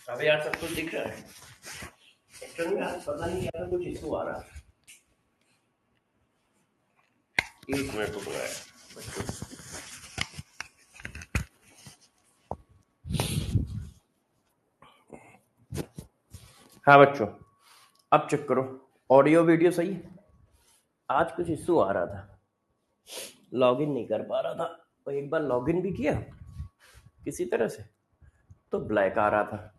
अबे यार सब कुछ दिख रहा है। एक्चुअली में आज पता नहीं क्या कुछ इशू आ रहा है। एक मिनट रुक रहा है। हाँ बच्चों, अब चेक करो, ऑडियो वीडियो सही है। आज कुछ इशू आ रहा था, लॉगिन नहीं कर पा रहा था, और एक बार लॉगिन भी किया किसी तरह से तो ब्लैक आ रहा था।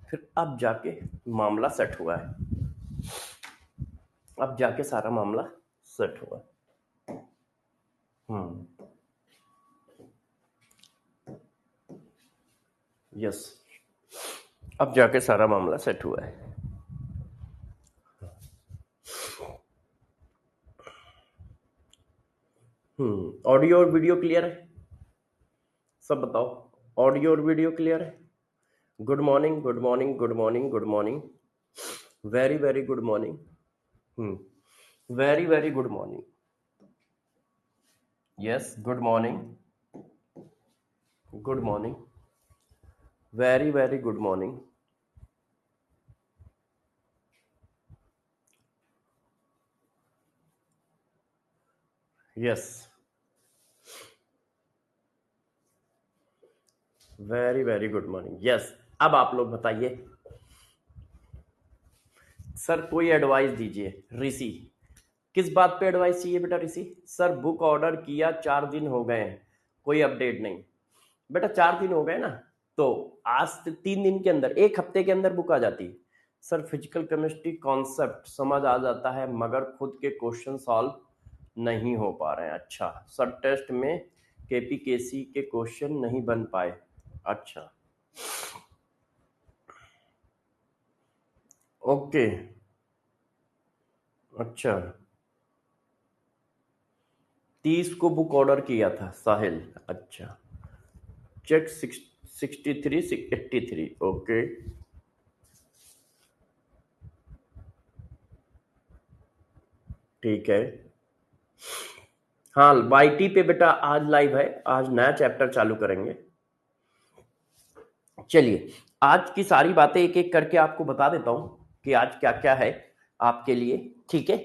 फिर अब जाके मामला सेट हुआ है, अब जाके सारा मामला सेट हुआ। यस, अब जाके सारा मामला सेट हुआ है। ऑडियो और वीडियो क्लियर है? सब बताओ, ऑडियो और वीडियो क्लियर है? Good morning, good morning, good morning, good morning, very very good morning, very very good morning. Yes, good morning, good morning, very very good morning. Yes, very very good morning. Yes, अब आप लोग बताइए sir, कोई advice दीजिए। ऋषि, किस बात पे advice चाहिए बेटा? ऋषि सर, बुक ऑर्डर किया 4 दिन हो गए हैं, कोई अपडेट नहीं। बेटा 4 दिन हो गए ना, तो आज से 3 दिन के अंदर, 1 हफ्ते के अंदर बुक आ जाती है। सर फिजिकल केमिस्ट्री कॉन्सेप्ट समझ आ जाता है मगर खुद के क्वेश्चन सॉल्व नहीं हो पा रहे हैं। अच्छा सर, टेस्ट में केपीकेसी के क्वेश्चन नहीं बन पाए। अच्छा ओके, अच्छा 30 को बुक ऑर्डर किया था साहिल। अच्छा चेक 63 83। ओके ठीक है। हाँ वाईटी पे बेटा आज लाइव है, आज नया चैप्टर चालू करेंगे। चलिए आज की सारी बातें एक एक करके आपको बता देता हूं कि आज क्या क्या है आपके लिए। ठीक है,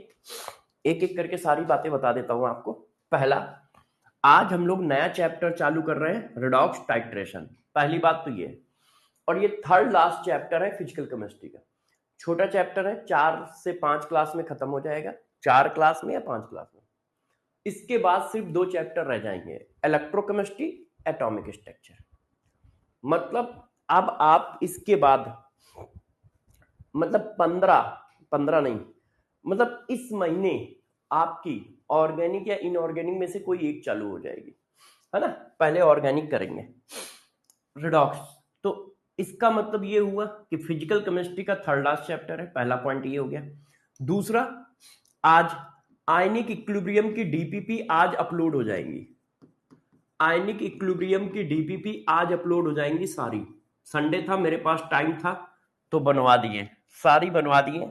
एक एक करके सारी बातें बता देता हूं आपको। पहला, आज हम लोग नया चैप्टर चालू कर रहे हैं, रिडॉक्स टाइट्रेशन। पहली बात तो ये, और ये थर्ड लास्ट चैप्टर है फिजिकल केमिस्ट्री का। छोटा चैप्टर है, 4 से 5 क्लास में खत्म हो जाएगा, 4 क्लास में या 5 क्लास में। इसके बाद सिर्फ 2 चैप्टर रह जाएंगे, इलेक्ट्रोकेमिस्ट्री, एटॉमिक स्ट्रक्चर। मतलब अब आप इसके बाद, मतलब 15 नहीं, मतलब इस महीने आपकी ऑर्गेनिक या इनऑर्गेनिक में से कोई एक चालू हो जाएगी, है ना। पहले ऑर्गेनिक करेंगे रिडॉक्स। तो इसका मतलब ये हुआ कि फिजिकल केमिस्ट्री का थर्ड लास्ट चैप्टर है, पहला पॉइंट ये हो गया। दूसरा, आज आयनिक इक्विलिब्रियम की डीपीपी आज अपलोड हो जाएंगी। आयनिक इक्विलिब्रियम की डीपीपी आज अपलोड हो जाएंगी सारी। संडे था, मेरे पास टाइम था तो बनवा दिए, सारी बनवा दिए,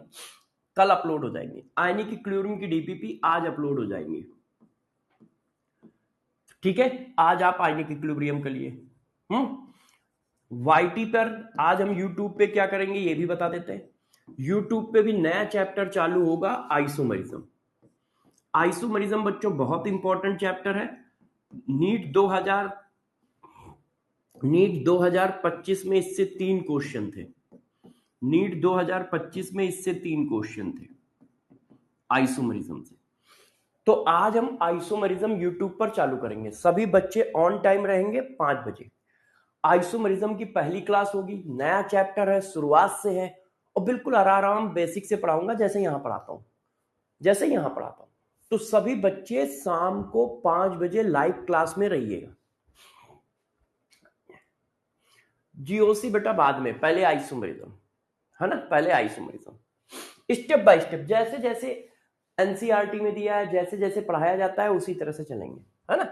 कल अपलोड हो जाएंगी। आयनिक इक्विलिब्रियम की डीपीपी आज अपलोड हो जाएंगी। ठीक है, आज आप आयनिक इक्विलिब्रियम के लिए वाईटी पर आज हम यूट्यूब पे क्या करेंगे ये भी बता देते हैं। यूट्यूब पे भी नया चैप्टर चालू होगा, आइसोमरिज्म। आइसोमरिज्म बच्चों बहुत इंपॉर्टेंट चैप्टर है। नीट 2025 में इससे 3 क्वेश्चन थे। नीट 2025 में इससे 3 क्वेश्चन थे आइसोमरिज्म से। तो आज हम आइसोमरिज्म यूट्यूब पर चालू करेंगे, सभी बच्चे ऑन टाइम रहेंगे 5 बजे। आइसोमरिज्म की पहली क्लास होगी, नया चैप्टर है, शुरुआत से है, और बिल्कुल आराम बेसिक से पढ़ाऊंगा, जैसे यहां पढ़ाता हूं। तो सभी बच्चे शाम को 5 बजे लाइव क्लास में रहिएगा। जीओसी बेटा बाद में, पहले आइसोमरिज्म, है ना, पहले आइसोमरिज्म। स्टेप बाय स्टेप, जैसे जैसे एनसीईआरटी में दिया है, जैसे जैसे पढ़ाया जाता है उसी तरह से चलेंगे, है ना।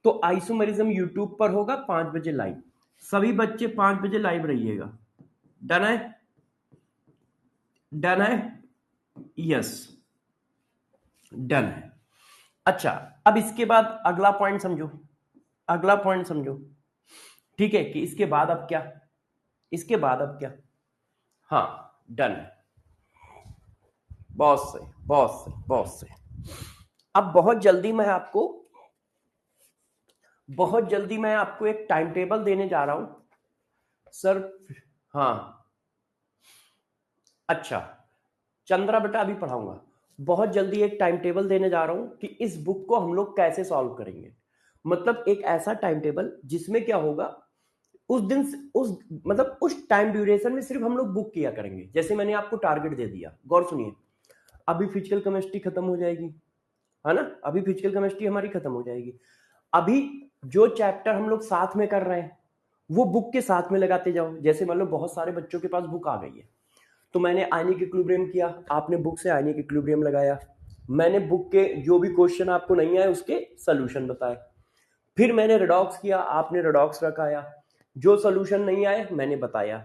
तो आइसोमरिज्म यूट्यूब पर होगा 5 बजे लाइव, सभी बच्चे 5 बजे लाइव रहिएगा। डन है? डन है? यस डन है। अच्छा, अब इसके बाद अगला पॉइंट समझो, ठीक है, कि इसके बाद अब क्या, इसके बाद अब क्या, हाँ डन, बहुत सही बहुत सही बहुत सही। अब बहुत जल्दी मैं आपको एक टाइम टेबल देने जा रहा हूं सर। हाँ अच्छा, चंद्रा बेटा अभी पढ़ाऊंगा। बहुत जल्दी एक टाइम टेबल देने जा रहा हूं कि इस बुक को हम लोग कैसे सॉल्व करेंगे। मतलब एक ऐसा टाइम टेबल जिसमें क्या होगा, उस दिन उस मतलब उस टाइम ड्यूरेशन में सिर्फ हम लोग बुक किया करेंगे। जैसे मैंने आपको टारगेट दे दिया, गौर सुनिए, अभी फिजिकल केमिस्ट्री खत्म हो जाएगी, है ना, अभी फिजिकल केमिस्ट्री हमारी खत्म हो जाएगी। अभी जो चैप्टर हम लोग साथ में कर रहे हैं वो बुक के साथ में लगाते जाओ। जैसे मान लो बहुत सारे बच्चों के पास बुक आ गई है, तो मैंने आयनिक इक्विलिब्रियम किया, आपने बुक से आयनिक इक्विलिब्रियम लगाया, मैंने बुक के जो भी क्वेश्चन आपको नहीं आए उसके सोल्यूशन बताए, फिर मैंने रेडॉक्स किया, आपने रेडॉक्स रखाया, जो सोल्यूशन नहीं आए मैंने बताया,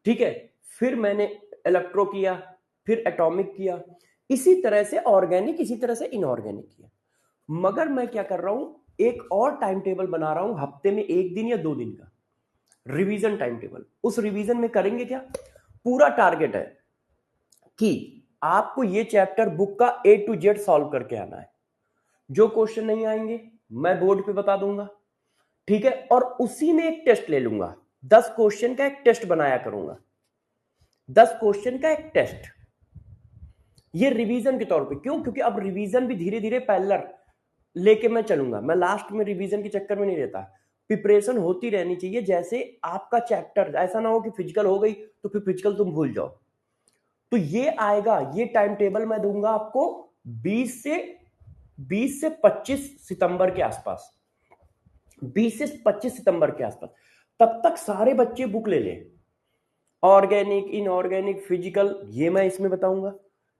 ठीक है। फिर मैंने इलेक्ट्रो किया, फिर एटॉमिक किया, इसी तरह से ऑर्गेनिक, इसी तरह से इनऑर्गेनिक किया। मगर मैं क्या कर रहा हूं, एक और टाइम टेबल बना रहा हूं, हफ्ते में 1 दिन या 2 दिन का रिवीजन टाइम टेबल। उस रिवीजन में करेंगे क्या, पूरा टारगेट है कि आपको ये चैप्टर बुक का A to Z सॉल्व करके आना है। जो क्वेश्चन नहीं आएंगे मैं बोर्ड पे बता दूंगा, ठीक है। और उसी में एक टेस्ट ले लूंगा, 10 क्वेश्चन का एक टेस्ट बनाया करूंगा, 10 क्वेश्चन का एक टेस्ट, ये रिवीजन के तौर पे। क्यों, क्योंकि अब रिवीजन भी धीरे धीरे पैरेलल लेके मैं चलूंगा, मैं लास्ट में रिवीजन के चक्कर में नहीं रहता, प्रिपरेशन होती रहनी चाहिए। जैसे आपका चैप्टर, ऐसा ना हो कि फिजिकल हो गई तो फिर फिजिकल तुम भूल जाओ। तो ये आएगा, ये टाइम टेबल मैं दूंगा आपको 20 से 25 सितंबर के आसपास, 20 से 25 सितंबर के आसपास। तब तक सारे बच्चे बुक ले लें, ऑर्गेनिक, इनऑर्गेनिक, फिजिकल, ये मैं इसमें बताऊंगा,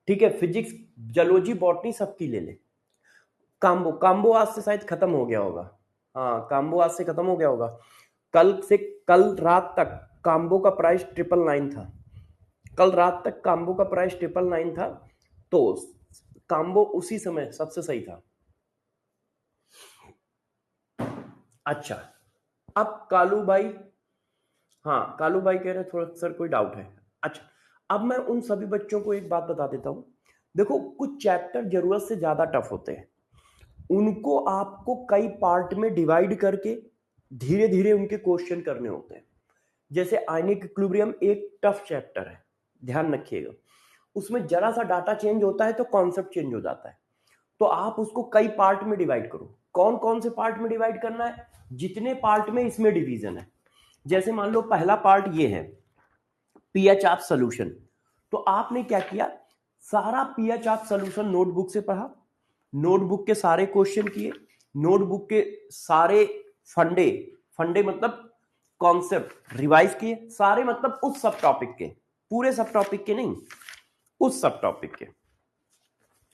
ठीक है। फिजिक्स, जूलॉजी, बॉटनी सबकी ले ले। काम्बो आज से शायद खत्म हो गया होगा, हाँ काम्बो आज से खत्म हो गया होगा। कल रात तक काम्बो का प्राइस 999 था, कल रात तक काम्बो का प्राइस 999 था, तो काम्बो उसी समय सबसे सही था। अच्छा, अब कालू भाई, हाँ कालू भाई कह रहे थोड़ा सर कोई डाउट है। अच्छा, अब मैं उन सभी बच्चों को एक बात बता देता हूं। देखो कुछ चैप्टर जरूरत से ज्यादा टफ होते हैं, उनको आपको कई पार्ट में डिवाइड करके धीरे धीरे उनके क्वेश्चन करने होते हैं। जैसे आयनिक इक्विलिब्रियम एक टफ चैप्टर है, ध्यान रखिएगा, उसमें जरा सा डाटा चेंज होता है तो कॉन्सेप्ट चेंज हो जाता है। तो आप उसको कई पार्ट में डिवाइड करो। कौन कौन से पार्ट में डिवाइड करना है, जितने पार्ट में इसमें डिवीजन है। जैसे मान लो पहला पार्ट ये है पीएच ऑफ सॉल्यूशन, तो आपने क्या किया, सारा पीएच ऑफ सॉल्यूशन नोटबुक से पढ़ा, नोटबुक के सारे क्वेश्चन किए, नोटबुक के सारे फंडे, फंडे मतलब कॉन्सेप्ट रिवाइज किए सारे, मतलब उस सब टॉपिक के, पूरे सब टॉपिक के नहीं, उस सब टॉपिक के।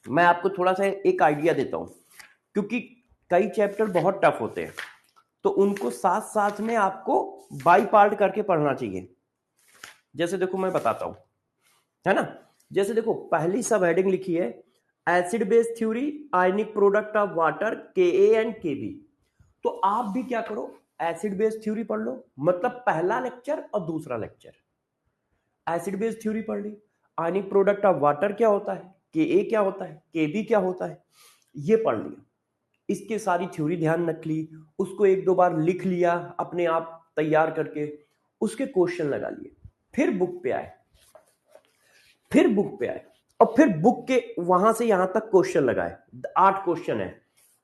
मैं आपको थोड़ा सा एक आइडिया देता हूं, क्योंकि कई चैप्टर बहुत टफ होते हैं, तो उनको साथ साथ में आपको बाई पार्ट करके पढ़ना चाहिए। जैसे देखो मैं बताता हूं, है ना, जैसे देखो पहली सब हेडिंग लिखी है acid base theory, ionic product of water के एंड के बी। तो आप भी क्या करो, एसिड बेस थ्योरी पढ़ लो, मतलब पहला लेक्चर और दूसरा लेक्चर एसिड बेस थ्योरी पढ़ ली, आयनिक प्रोडक्ट ऑफ वाटर क्या होता है, के ए क्या होता है, के बी क्या होता है, ये पढ़ लिया, इसके सारी थ्योरी ध्यान रख ली, उसको 1-2 बार लिख लिया अपने आप तैयार करके, उसके क्वेश्चन लगा लिए, फिर बुक पे आए, फिर बुक पे आए, और फिर बुक के वहां से यहां तक क्वेश्चन लगाए। 8 क्वेश्चन है,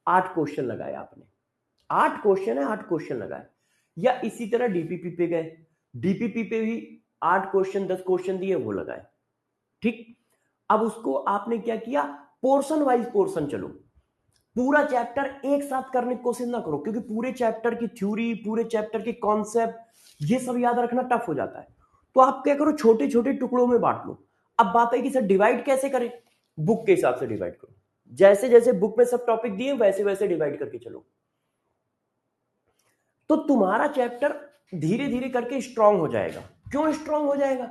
8 क्वेश्चन लगाए आपने, 8 क्वेश्चन है, 8 क्वेश्चन लगाए। या इसी तरह डीपीपी पे गए, डीपीपी पे भी 8 क्वेश्चन 10 क्वेश्चन दिए वो लगाए, ठीक। अब उसको आपने क्या किया, पोर्शन वाइज पोर्शन चलो, पूरा चैप्टर एक साथ करने की कोशिश ना करो, क्योंकि पूरे चैप्टर की थ्योरी, पूरे चैप्टर के कॉन्सेप्ट ये सब याद रखना टफ हो जाता है। तो आप क्या करो, छोटे छोटे टुकड़ों में बांट लो। अब बात है कि सर डिवाइड कैसे करें, बुक के हिसाब से डिवाइड करो, जैसे जैसे बुक में सब टॉपिक दिए वैसे वैसे डिवाइड करके चलो, तो तुम्हारा चैप्टर धीरे धीरे करके स्ट्रांग हो जाएगा। क्यों स्ट्रांग हो जाएगा,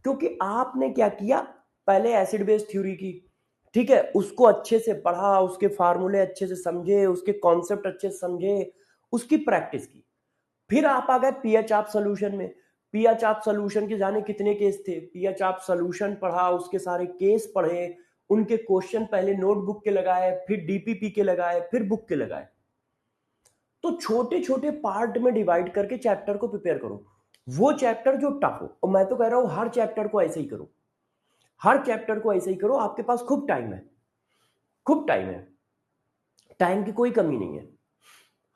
क्योंकि आपने क्या किया, पहले एसिड बेस थ्योरी की, ठीक है, उसको अच्छे से पढ़ा, उसके फार्मूले अच्छे से समझे, उसके कॉन्सेप्ट अच्छे से समझे, उसकी प्रैक्टिस की। फिर आप आ गए पीएच ऑफ सॉल्यूशन में, पिया चाप सोल्यूशन के जाने कितने केस थे, पिया चाप सोल्यूशन पढ़ा, उसके सारे केस पढ़े, उनके क्वेश्चन पहले नोटबुक के लगाए, फिर डीपीपी के लगाए, फिर बुक के लगाए। तो छोटे छोटे पार्ट में डिवाइड करके चैप्टर को प्रिपेयर करो, वो चैप्टर जो टफ हो। और मैं तो कह रहा हूं हर चैप्टर को ऐसे ही करो, हर चैप्टर को ऐसे ही करो। आपके पास खूब टाइम है, खूब टाइम है, टाइम की कोई कमी नहीं है,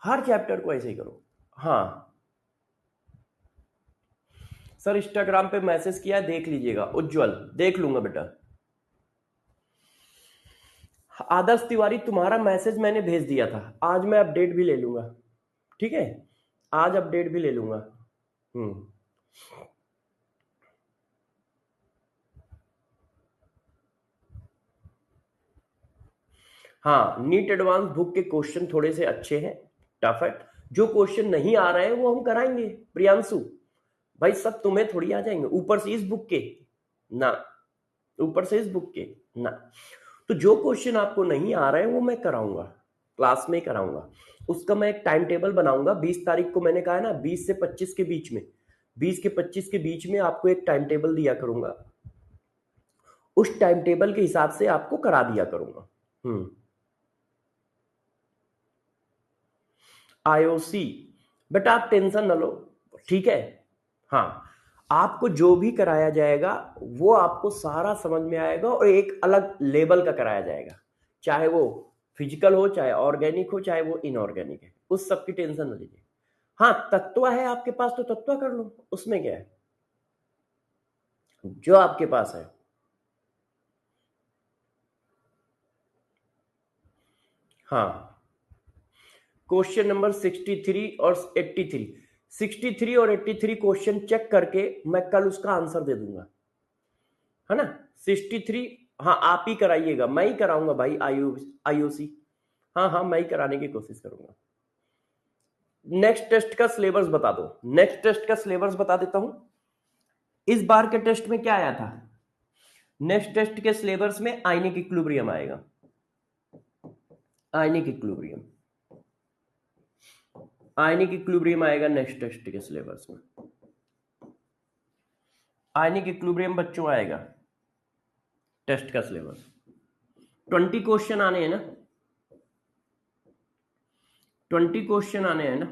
हर चैप्टर को ऐसे ही करो। हाँ सर, इंस्टाग्राम पे मैसेज किया, देख लीजिएगा। उज्जवल, देख लूंगा बेटा। आदर्श तिवारी, तुम्हारा मैसेज मैंने भेज दिया था, आज मैं अपडेट भी ले लूंगा, ठीक है, आज अपडेट भी ले लूंगा। हाँ, नीट एडवांस बुक के क्वेश्चन थोड़े से अच्छे हैं, टफ है। जो क्वेश्चन नहीं आ रहे हैं वो हम कराएंगे प्रियांशु भाई, सब तुम्हें थोड़ी आ जाएंगे ऊपर से इस बुक के ना, ऊपर से इस बुक के ना। तो जो क्वेश्चन आपको नहीं आ रहे हैं वो मैं कराऊंगा, क्लास में कराऊंगा। उसका मैं एक टाइम टेबल बनाऊंगा। 20 तारीख को मैंने कहा है ना, 20 से 25 के बीच में, 20 के 25 के बीच में आपको एक टाइम टेबल दिया करूंगा, उस टाइम टेबल के हिसाब से आपको करा दिया करूंगा। आईओसी, बेटा आप टेंशन न लो, ठीक है। हाँ, आपको जो भी कराया जाएगा वो आपको सारा समझ में आएगा, और एक अलग लेवल का कराया जाएगा, चाहे वो फिजिकल हो, चाहे ऑर्गेनिक हो, चाहे वो इनऑर्गेनिक है, उस सब की टेंशन न लीजिए। हाँ, तत्व है आपके पास तो तत्व कर लो, उसमें क्या है, जो आपके पास है। हाँ, क्वेश्चन नंबर 63 और 83, 63 और 83 क्वेश्चन चेक करके मैं कल उसका आंसर दे दूंगा, है ना। 63, हाँ आप ही कराइएगा, मैं ही कराऊंगा भाई, आईओसी, हाँ हाँ मैं ही कराने की कोशिश करूंगा। नेक्स्ट टेस्ट का सिलेबस बता दो, नेक्स्ट टेस्ट का सिलेबस बता देता हूं। इस बार के टेस्ट में क्या आया था, नेक्स्ट टेस्ट के सिलेबस में आयनिक इक्विलिब्रियम आएगा, आयनिक इक्विलिब्रियम, आयनिक इक्विलिब्रियम आएगा नेक्स्ट टेस्ट के सिलेबस में, आयनिक इक्विलिब्रियम बच्चों आएगा टेस्ट का सिलेबस। 20 क्वेश्चन आने हैं ना, 20 क्वेश्चन आने हैं ना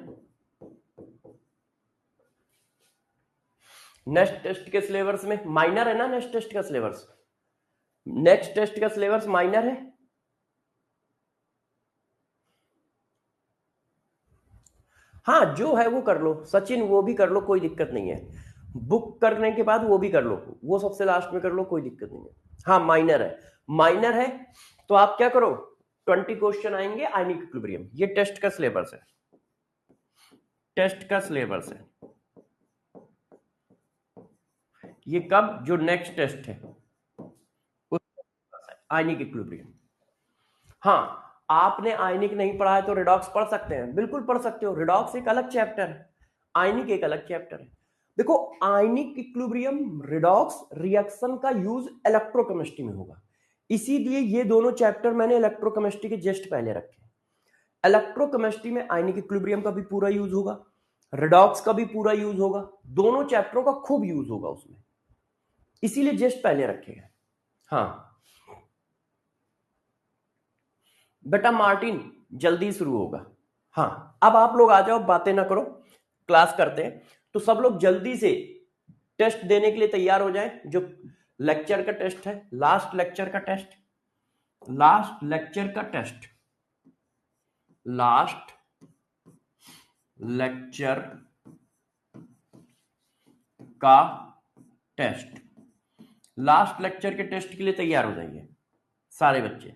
नेक्स्ट टेस्ट के सिलेबस में। माइनर है ना नेक्स्ट टेस्ट का सिलेबस, नेक्स्ट टेस्ट का सिलेबस माइनर है। हाँ जो है वो कर लो सचिन, वो भी कर लो, कोई दिक्कत नहीं है। बुक करने के बाद वो भी कर लो, वो सबसे लास्ट में कर लो, कोई दिक्कत नहीं है। हाँ माइनर है, माइनर है तो आप क्या करो, 20 क्वेश्चन आएंगे आयनिक इक्विलिब्रियम, ये टेस्ट का सिलेबस है, टेस्ट का सिलेबस है ये। कब, जो नेक्स्ट टेस्ट है आयनिक इक्विलिब्रियम। हाँ, आपने आयनिक नहीं पढ़ा है तो रिडॉक्स पढ़ सकते हैं, बिल्कुल पढ़ सकते हो, रिडॉक्स एक अलग चैप्टर है, आयनिक एक अलग चैप्टर है। देखो आयनिक इक्विलिब्रियम रिडॉक्स रिएक्शन का यूज इलेक्ट्रोकेमिस्ट्री में होगा, इसीलिए ये दोनों चैप्टर मैंने इलेक्ट्रोकेमिस्ट्री के जस्ट पहले रखे। इलेक्ट्रोकेमिस्ट्री में आयनिक इक्विलिब्रियम का भी पूरा यूज होगा, रिडॉक्स का भी पूरा यूज होगा, दोनों चैप्टरों का खूब यूज होगा उसमें, इसीलिए जस्ट पहले रखे हैं। हाँ बेटा मार्टिन, जल्दी शुरू होगा। हाँ, अब आप लोग आ जाओ, बातें ना करो, क्लास करते हैं। तो सब लोग जल्दी से टेस्ट देने के लिए तैयार हो जाएं, जो लेक्चर का टेस्ट है, लास्ट लेक्चर का टेस्ट, लास्ट लेक्चर का टेस्ट, लास्ट लेक्चर का टेस्ट, लास्ट लेक्चर के टेस्ट के लिए तैयार हो जाइए सारे बच्चे,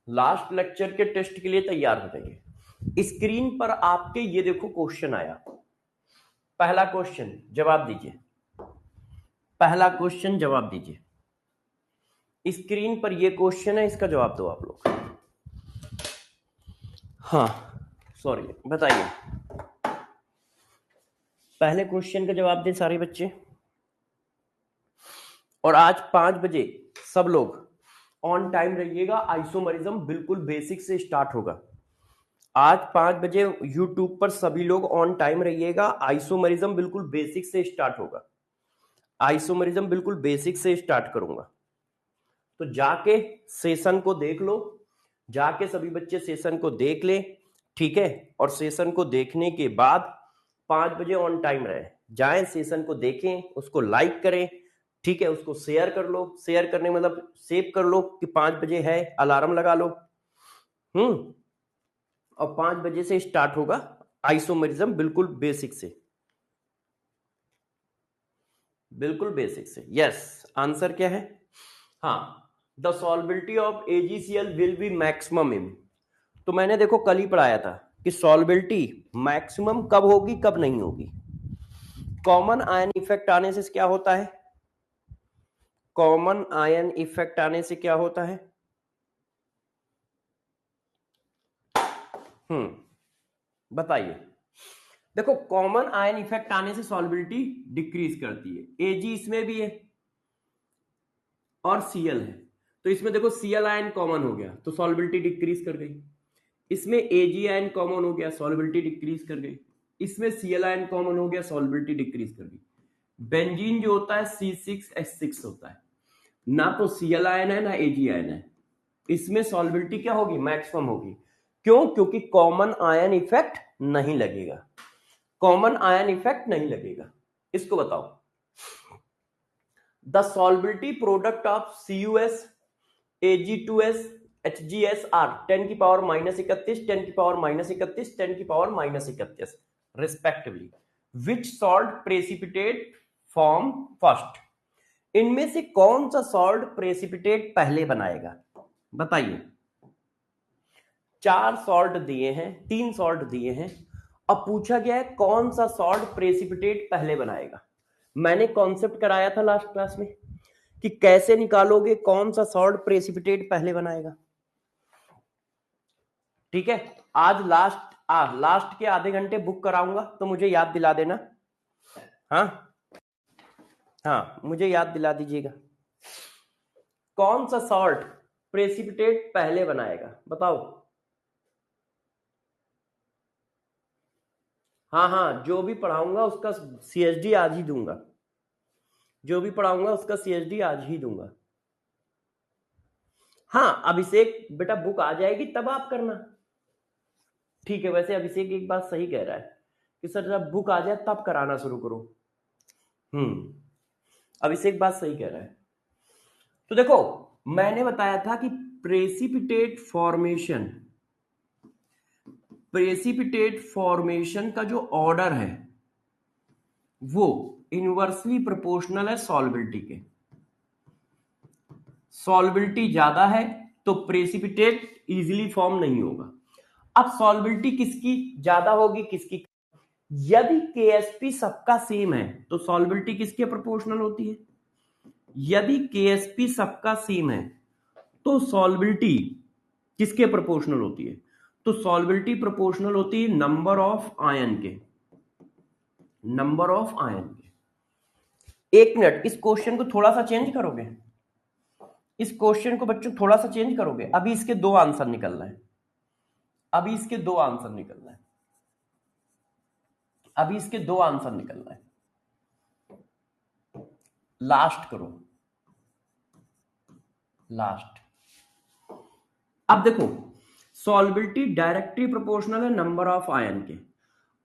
लास्ट लेक्चर के टेस्ट के लिए तैयार हो जाइए। स्क्रीन पर आपके ये देखो क्वेश्चन आया, पहला क्वेश्चन जवाब दीजिए, पहला क्वेश्चन जवाब दीजिए। स्क्रीन पर ये क्वेश्चन है, इसका जवाब दो आप लोग। हाँ सॉरी, बताइए, पहले क्वेश्चन का जवाब दें सारे बच्चे। और आज 5 बजे सब लोग ऑन टाइम रहिएगा, आइसोमरिज्म बिल्कुल बेसिक से स्टार्ट होगा, आज 5 बजे यूट्यूब पर सभी लोग ऑन टाइम रहिएगा। आइसोमरिज्म बिल्कुल बेसिक से स्टार्ट होगा, आइसोमरिज्म बिल्कुल बेसिक से स्टार्ट करूंगा। तो जाके सेशन को देख लो, जाके सभी बच्चे सेशन को देख ले, ठीक है। और सेशन को देखने के बाद 5 बजे ऑन टाइम रहे, जाएं सेशन को देखें, उसको लाइक करें, ठीक है, उसको शेयर कर लो। शेयर करने मतलब सेव कर लो कि 5 बजे है, अलार्म लगा लो। और 5 बजे से स्टार्ट होगा आइसोमरिज्म, बिल्कुल बेसिक से, बिल्कुल बेसिक से। यस, आंसर क्या है? हाँ, the solubility of AgCl will be maximum in. तो मैंने देखो कल ही पढ़ाया था कि सॉल्बिलिटी मैक्सिमम कब होगी कब नहीं होगी। कॉमन आयन इफेक्ट आने से क्या होता है? कॉमन आयन इफेक्ट आने से क्या होता है? बताइए। देखो, कॉमन आयन इफेक्ट आने से सॉल्बिलिटी डिक्रीज करती है। Ag इसमें भी है और Cl है, तो इसमें देखो Cl आयन कॉमन हो गया तो सॉल्बिलिटी डिक्रीज कर गई। इसमें Ag आयन कॉमन हो गया, सॉल्बिलिटी डिक्रीज कर गई। इसमें Cl आयन कॉमन हो गया, सॉल्बिलिटी डिक्रीज कर गई। बेंजीन जो होता है C6H6 होता है, ना तो Cl आयन है ना Ag आयन है, इसमें सॉल्बिलिटी क्या होगी? मैक्सिमम होगी। क्यों? क्योंकि कॉमन आयन इफेक्ट नहीं लगेगा, कॉमन आयन इफेक्ट नहीं लगेगा। इसको बताओ। The solubility product of CuS, Ag2S, HgS are 10 की पावर -31, 10 की पावर -31, 10 की power -31 respectively. Which salt precipitate form first? इनमें से कौन सा सॉल्ट प्रेसिपिटेट पहले बनाएगा? बताइए। 4 सॉल्ट दिए हैं, 3 सॉल्ट दिए हैं, अब पूछा गया है कौन सा सॉल्ट प्रेसिपिटेट पहले बनाएगा। मैंने कॉन्सेप्ट कराया था लास्ट क्लास में कि कैसे निकालोगे कौन सा सॉल्ट प्रेसिपिटेट पहले बनाएगा, ठीक है। आज लास्ट के आधे घंटे बुक कराऊंगा, तो मुझे याद दिला देना। हाँ, मुझे याद दिला दीजिएगा कौन सा सॉल्ट प्रेसिपिटेट पहले बनाएगा, बताओ। हाँ, जो भी पढ़ाऊंगा उसका CSD आज ही दूंगा, जो भी पढ़ाऊंगा उसका CSD आज ही दूंगा। हाँ, अभिषेक बेटा बुक आ जाएगी तब आप करना, ठीक है। वैसे अभिषेक एक बात सही कह रहा है कि सर जब बुक आ जाए तब कराना शुरू करो। अभिषेक बात सही कह रहा है। तो देखो, मैंने बताया था कि प्रेसिपिटेट फॉर्मेशन का जो ऑर्डर है वो इनवर्सली प्रोपोर्शनल है सॉल्बिलिटी के। सॉल्बिलिटी ज्यादा है तो प्रेसिपिटेट इजीली फॉर्म नहीं होगा। अब सॉल्बिलिटी किसकी ज्यादा होगी, किसकी? यदि KSP सबका सेम है तो सॉल्बिलिटी किसके प्रोपोर्शनल होती है? यदि KSP सबका सेम है तो सॉल्बिलिटी किसके प्रोपोर्शनल होती है? तो सॉल्बिलिटी प्रोपोर्शनल होती है नंबर ऑफ आयन के, नंबर ऑफ आयन के। एक मिनट, इस क्वेश्चन को थोड़ा सा चेंज करोगे, इस क्वेश्चन को बच्चों थोड़ा सा चेंज करोगे। अभी इसके 2 आंसर निकलना है, अभी इसके 2 आंसर निकलना है, अभी इसके 2 आंसर निकलना है। लास्ट करो, लास्ट। अब देखो, सॉल्बिलिटी डायरेक्टली प्रोपोर्शनल है नंबर ऑफ आयन के।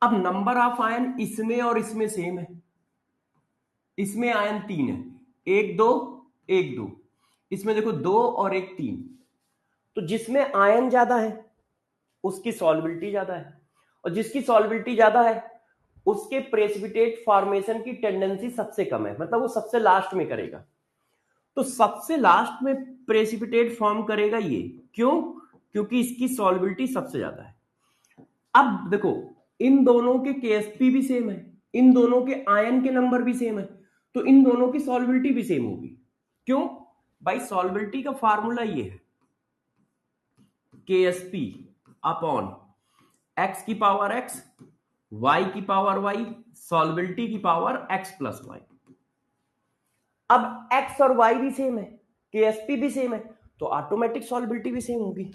अब नंबर ऑफ आयन इसमें और इसमें सेम है, इसमें आयन 3 है, 1 2 1 2, इसमें देखो 2 और 1 3। तो जिसमें आयन ज्यादा है उसकी सॉल्बिलिटी ज्यादा है, और जिसकी सॉल्बिलिटी ज्यादा है उसके प्रेसिपिटेट फॉर्मेशन की टेंडेंसी सबसे कम है, मतलब वो सबसे लास्ट में करेगा। तो सबसे लास्ट में प्रेसिपिटेट फॉर्म करेगा ये, क्यों? क्योंकि इसकी सॉल्बिलिटी सबसे ज्यादा है। अब देखो, इन दोनों के KSP भी सेम है, इन दोनों के आयन के नंबर भी सेम है, तो इन दोनों की सॉल्बिलिटी भी सेम होगी। क्यों भाई? सॉल्बिलिटी का फार्मूला ये है, KSP अपॉन x की पावर x, y की पावर y, सॉल्बिलिटी की पावर x प्लस y। अब x और y भी सेम है, KSP भी सेम है, तो ऑटोमेटिक सॉल्बिलिटी भी सेम होगी।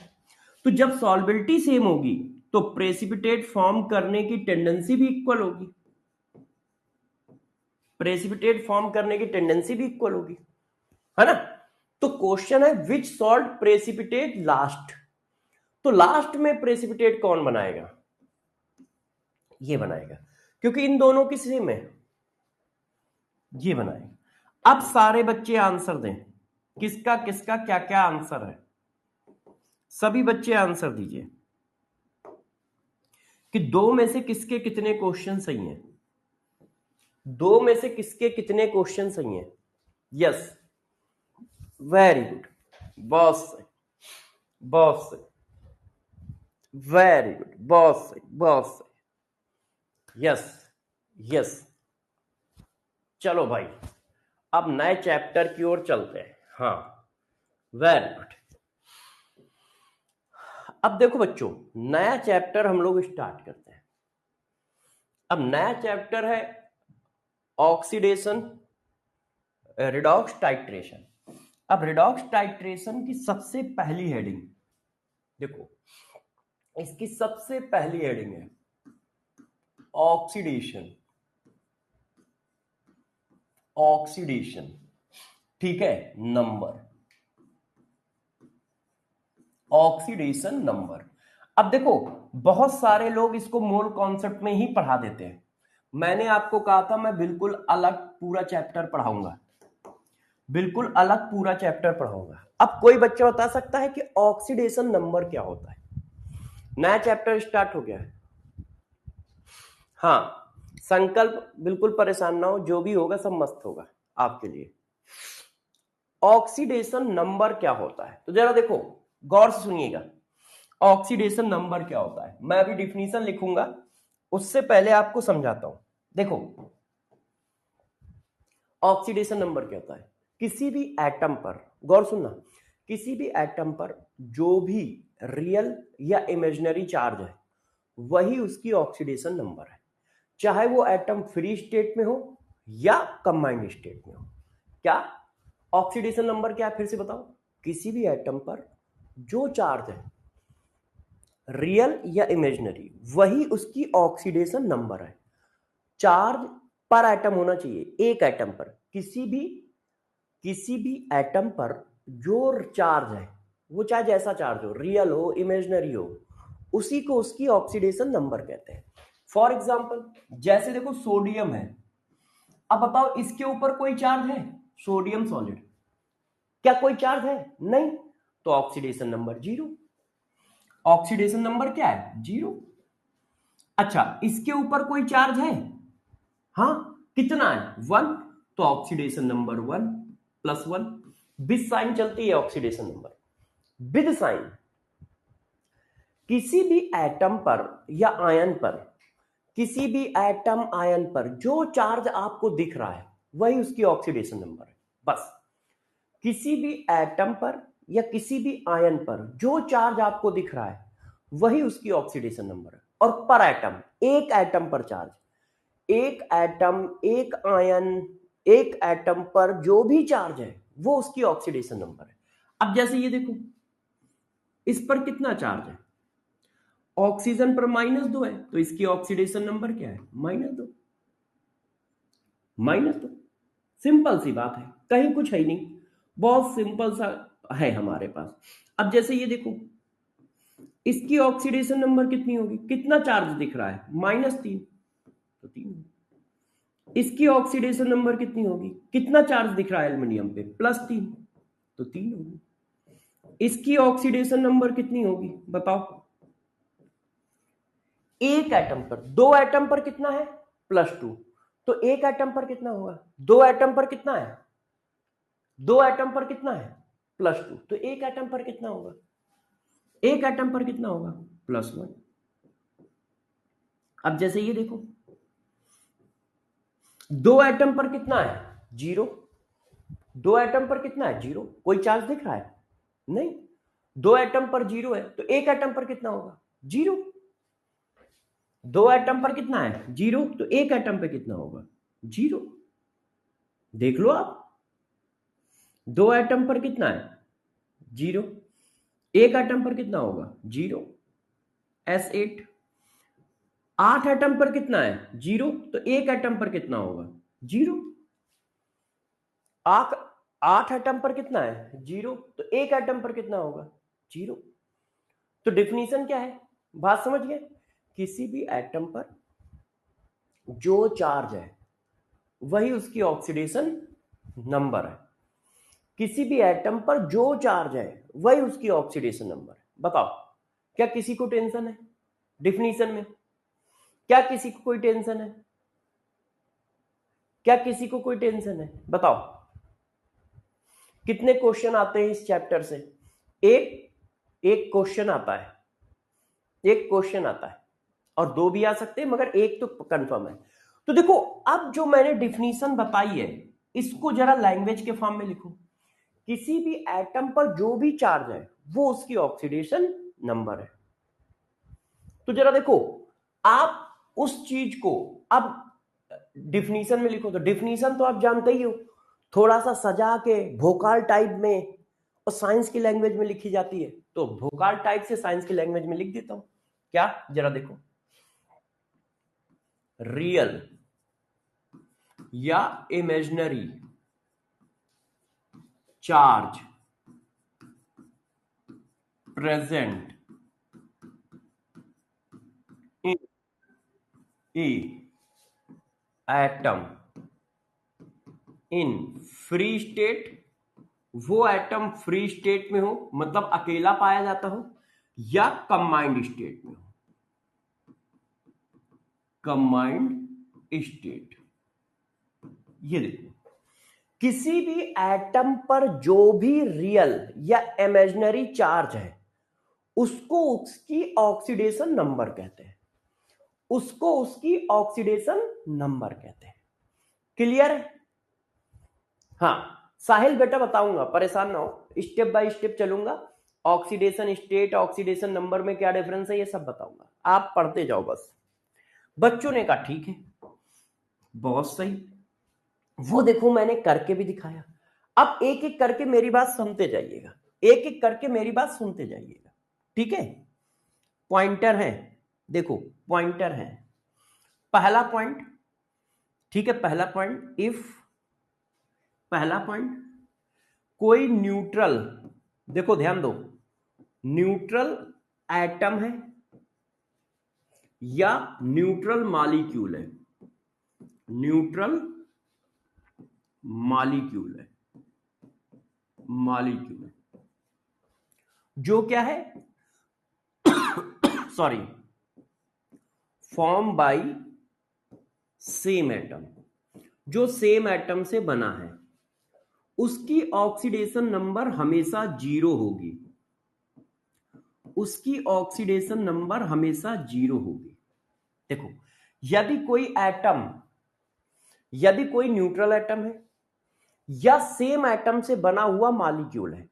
तो जब सॉल्बिलिटी सेम होगी तो प्रेसिपिटेट फॉर्म करने की टेंडेंसी भी इक्वल होगी, प्रेसिपिटेट फॉर्म करने की टेंडेंसी भी इक्वल होगी, है ना। तो क्वेश्चन है विच सॉल्ट प्रेसिपिटेट लास्ट, तो लास्ट में प्रेसिपिटेट कौन बनाएगा, ये बनाएगा, क्योंकि इन दोनों की सेम है, ये बनाएगा। अब सारे बच्चे आंसर दें, किसका किसका क्या क्या आंसर है, सभी बच्चे आंसर दीजिए कि दो में से किसके कितने क्वेश्चन सही हैं, दो में से किसके कितने क्वेश्चन सही हैं। यस, वेरी गुड, बहुत सही, बहुत सही, वेरी गुड, बहुत सही, बहुत सही, यस यस। चलो भाई अब नए चैप्टर की ओर चलते हैं। हाँ, वेरी गुड। अब देखो बच्चों, नया चैप्टर हम लोग स्टार्ट करते हैं। अब नया चैप्टर है ऑक्सीडेशन, रिडॉक्स टाइट्रेशन। अब रिडॉक्स टाइट्रेशन की सबसे पहली हेडिंग देखो, इसकी सबसे पहली हेडिंग है ऑक्सीडेशन, ऑक्सीडेशन, ठीक है, नंबर, ऑक्सीडेशन नंबर। अब देखो बहुत सारे लोग इसको मोल कॉन्सेप्ट में ही पढ़ा देते हैं, मैंने आपको कहा था मैं बिल्कुल अलग पूरा चैप्टर पढ़ाऊंगा, बिल्कुल अलग पूरा चैप्टर पढ़ाऊंगा। अब कोई बच्चा बता सकता है कि ऑक्सीडेशन नंबर क्या होता है, नया चैप्टर स्टार्ट हो गया है। हाँ, संकल्प बिल्कुल परेशान ना हो, जो भी होगा सब मस्त होगा आपके लिए। ऑक्सीडेशन नंबर क्या होता है, तो जरा देखो गौर से सुनिएगा, ऑक्सीडेशन नंबर क्या होता है। मैं अभी डिफिनीशन लिखूंगा, उससे पहले आपको समझाता हूं। देखो ऑक्सीडेशन नंबर क्या होता है, किसी भी एटम पर, गौर सुनना, किसी भी एटम पर जो भी रियल या इमेजिनरी चार्ज है वही उसकी ऑक्सीडेशन नंबर है, चाहे वो एटम फ्री स्टेट में हो या कंबाइंड स्टेट में हो। क्या ऑक्सीडेशन नंबर क्या है, फिर से बताओ, किसी भी एटम पर जो चार्ज है रियल या इमेजिनरी वही उसकी ऑक्सीडेशन नंबर है। चार्ज पर एटम होना चाहिए, एक एटम पर, किसी भी एटम पर जो चार्ज है वो चाहे जैसा चार्ज हो, रियल हो इमेजिनरी हो, उसी को उसकी ऑक्सीडेशन नंबर कहते हैं। फॉर एग्जाम्पल जैसे देखो सोडियम है, अब बताओ इसके ऊपर कोई चार्ज है, सोडियम सॉलिड, क्या कोई चार्ज है, नहीं, तो oxidation number zero, oxidation number क्या है, जीरो। अच्छा इसके ऊपर कोई चार्ज है, हाँ, कितना है, वन, तो oxidation number one plus one, with sign चलती है ऑक्सीडेशन नंबर, विद साइन। किसी भी एटम पर या आयन पर, किसी भी एटम आयन पर जो चार्ज आपको दिख रहा है वही उसकी ऑक्सीडेशन नंबर है, बस। किसी भी एटम पर या किसी भी आयन पर जो चार्ज आपको दिख रहा है वही उसकी ऑक्सीडेशन नंबर है। और पर एटम, एक एटम पर चार्ज, एक एटम, एक आयन, एक एटम पर जो भी चार्ज है वो उसकी ऑक्सीडेशन नंबर है। अब जैसे ये देखो, इस पर कितना चार्ज है, ऑक्सीजन पर -2 है, तो इसकी ऑक्सीडेशन नंबर क्या है, -2, -2। सिंपल सी बात है, कहीं कुछ है ही नहीं, बहुत सिंपल सा है हमारे पास। अब जैसे ये देखो, इसकी ऑक्सीडेशन नंबर कितनी होगी, कितना चार्ज दिख रहा है, -3, तो 3। इसकी ऑक्सीडेशन नंबर कितनी होगी, कितना चार्ज दिख रहा है एल्युमिनियम पे, +3, तो 3 होगी। इसकी ऑक्सीडेशन नंबर कितनी होगी बताओ, एक एटम पर, दो एटम पर कितना है, +2, तो एक एटम पर कितना होगा, दो एटम पर कितना है, दो एटम पर कितना है, +2, तो एक एटम पर कितना होगा, एक एटम पर कितना होगा, +1। अब जैसे ये देखो, दो एटम पर कितना है, 0, दो एटम पर कितना है, 0, कोई चार्ज दिख रहा है, नहीं, दो एटम पर 0 है, तो एक एटम पर कितना होगा, 0, दो एटम पर कितना है, 0, तो एक एटम पर कितना होगा, 0। देख लो आप, दो एटम पर कितना है, 0, एक एटम पर कितना होगा, 0, S8। 8 एटम पर कितना है 0, तो 1 एटम पर कितना होगा 0। 8 एटम पर कितना है 0, तो 1 एटम पर कितना होगा 0। तो डेफिनेशन क्या है, बात समझ गए। किसी भी एटम पर जो चार्ज है वही उसकी ऑक्सीडेशन नंबर है। किसी भी एटम पर जो चार्ज है वही उसकी ऑक्सीडेशन नंबर है। बताओ क्या किसी को टेंशन है डिफिनीशन में? क्या किसी को कोई टेंशन है? क्या किसी को कोई टेंशन है? बताओ कितने क्वेश्चन आते हैं इस चैप्टर से? एक क्वेश्चन आता है, एक क्वेश्चन आता है, और 2 भी आ सकते हैं, मगर एक तो कंफर्म है। तो देखो अब जो मैंने डिफिनीशन बताई है इसको जरा लैंग्वेज के फॉर्म में लिखो। किसी भी एटम पर जो भी चार्ज है वो उसकी ऑक्सीडेशन नंबर है। तो जरा देखो आप उस चीज को अब डिफिनीशन में लिखो। तो डिफिनीशन तो आप जानते ही हो, थोड़ा सा सजा के भोकाल टाइप में और साइंस की लैंग्वेज में लिखी जाती है। तो भोकाल टाइप से साइंस की लैंग्वेज में लिख देता हूं। क्या, जरा देखो, रियल या imaginary charge present in A atom in free state. वो एटम फ्री स्टेट में हो, मतलब अकेला पाया जाता हो, या कंबाइंड स्टेट में हो, कंबाइंड स्टेट। ये देखो किसी भी एटम पर जो भी रियल या इमेजिनरी चार्ज है उसको उसकी ऑक्सीडेशन नंबर कहते हैं, उसको उसकी ऑक्सीडेशन नंबर कहते हैं। क्लियर है? हाँ साहिल बेटा बताऊंगा, परेशान ना हो, स्टेप बाय स्टेप चलूंगा। ऑक्सीडेशन स्टेट, ऑक्सीडेशन नंबर में क्या डिफरेंस है ये सब बताऊंगा, आप पढ़ते जाओ बस। बच्चों ने कहा ठीक है, बहुत सही। वो देखो मैंने करके भी दिखाया। अब एक एक करके मेरी बात सुनते जाइएगा, एक एक करके मेरी बात सुनते जाइएगा, ठीक है? पॉइंटर है, देखो पॉइंटर है। पहला पॉइंट, ठीक है, पहला पॉइंट, इफ, पहला पॉइंट, कोई न्यूट्रल, देखो ध्यान दो, न्यूट्रल एटम है या न्यूट्रल मॉलिक्यूल है, न्यूट्रल मॉलिक्यूल है, मॉलिक्यूल जो क्या है sorry, form by same atom, जो सेम एटम से बना है उसकी ऑक्सीडेशन नंबर हमेशा 0 होगी, उसकी ऑक्सीडेशन नंबर हमेशा 0 होगी। देखो यदि कोई एटम, यदि कोई न्यूट्रल एटम है या सेम एटम से बना हुआ मॉलिक्यूल है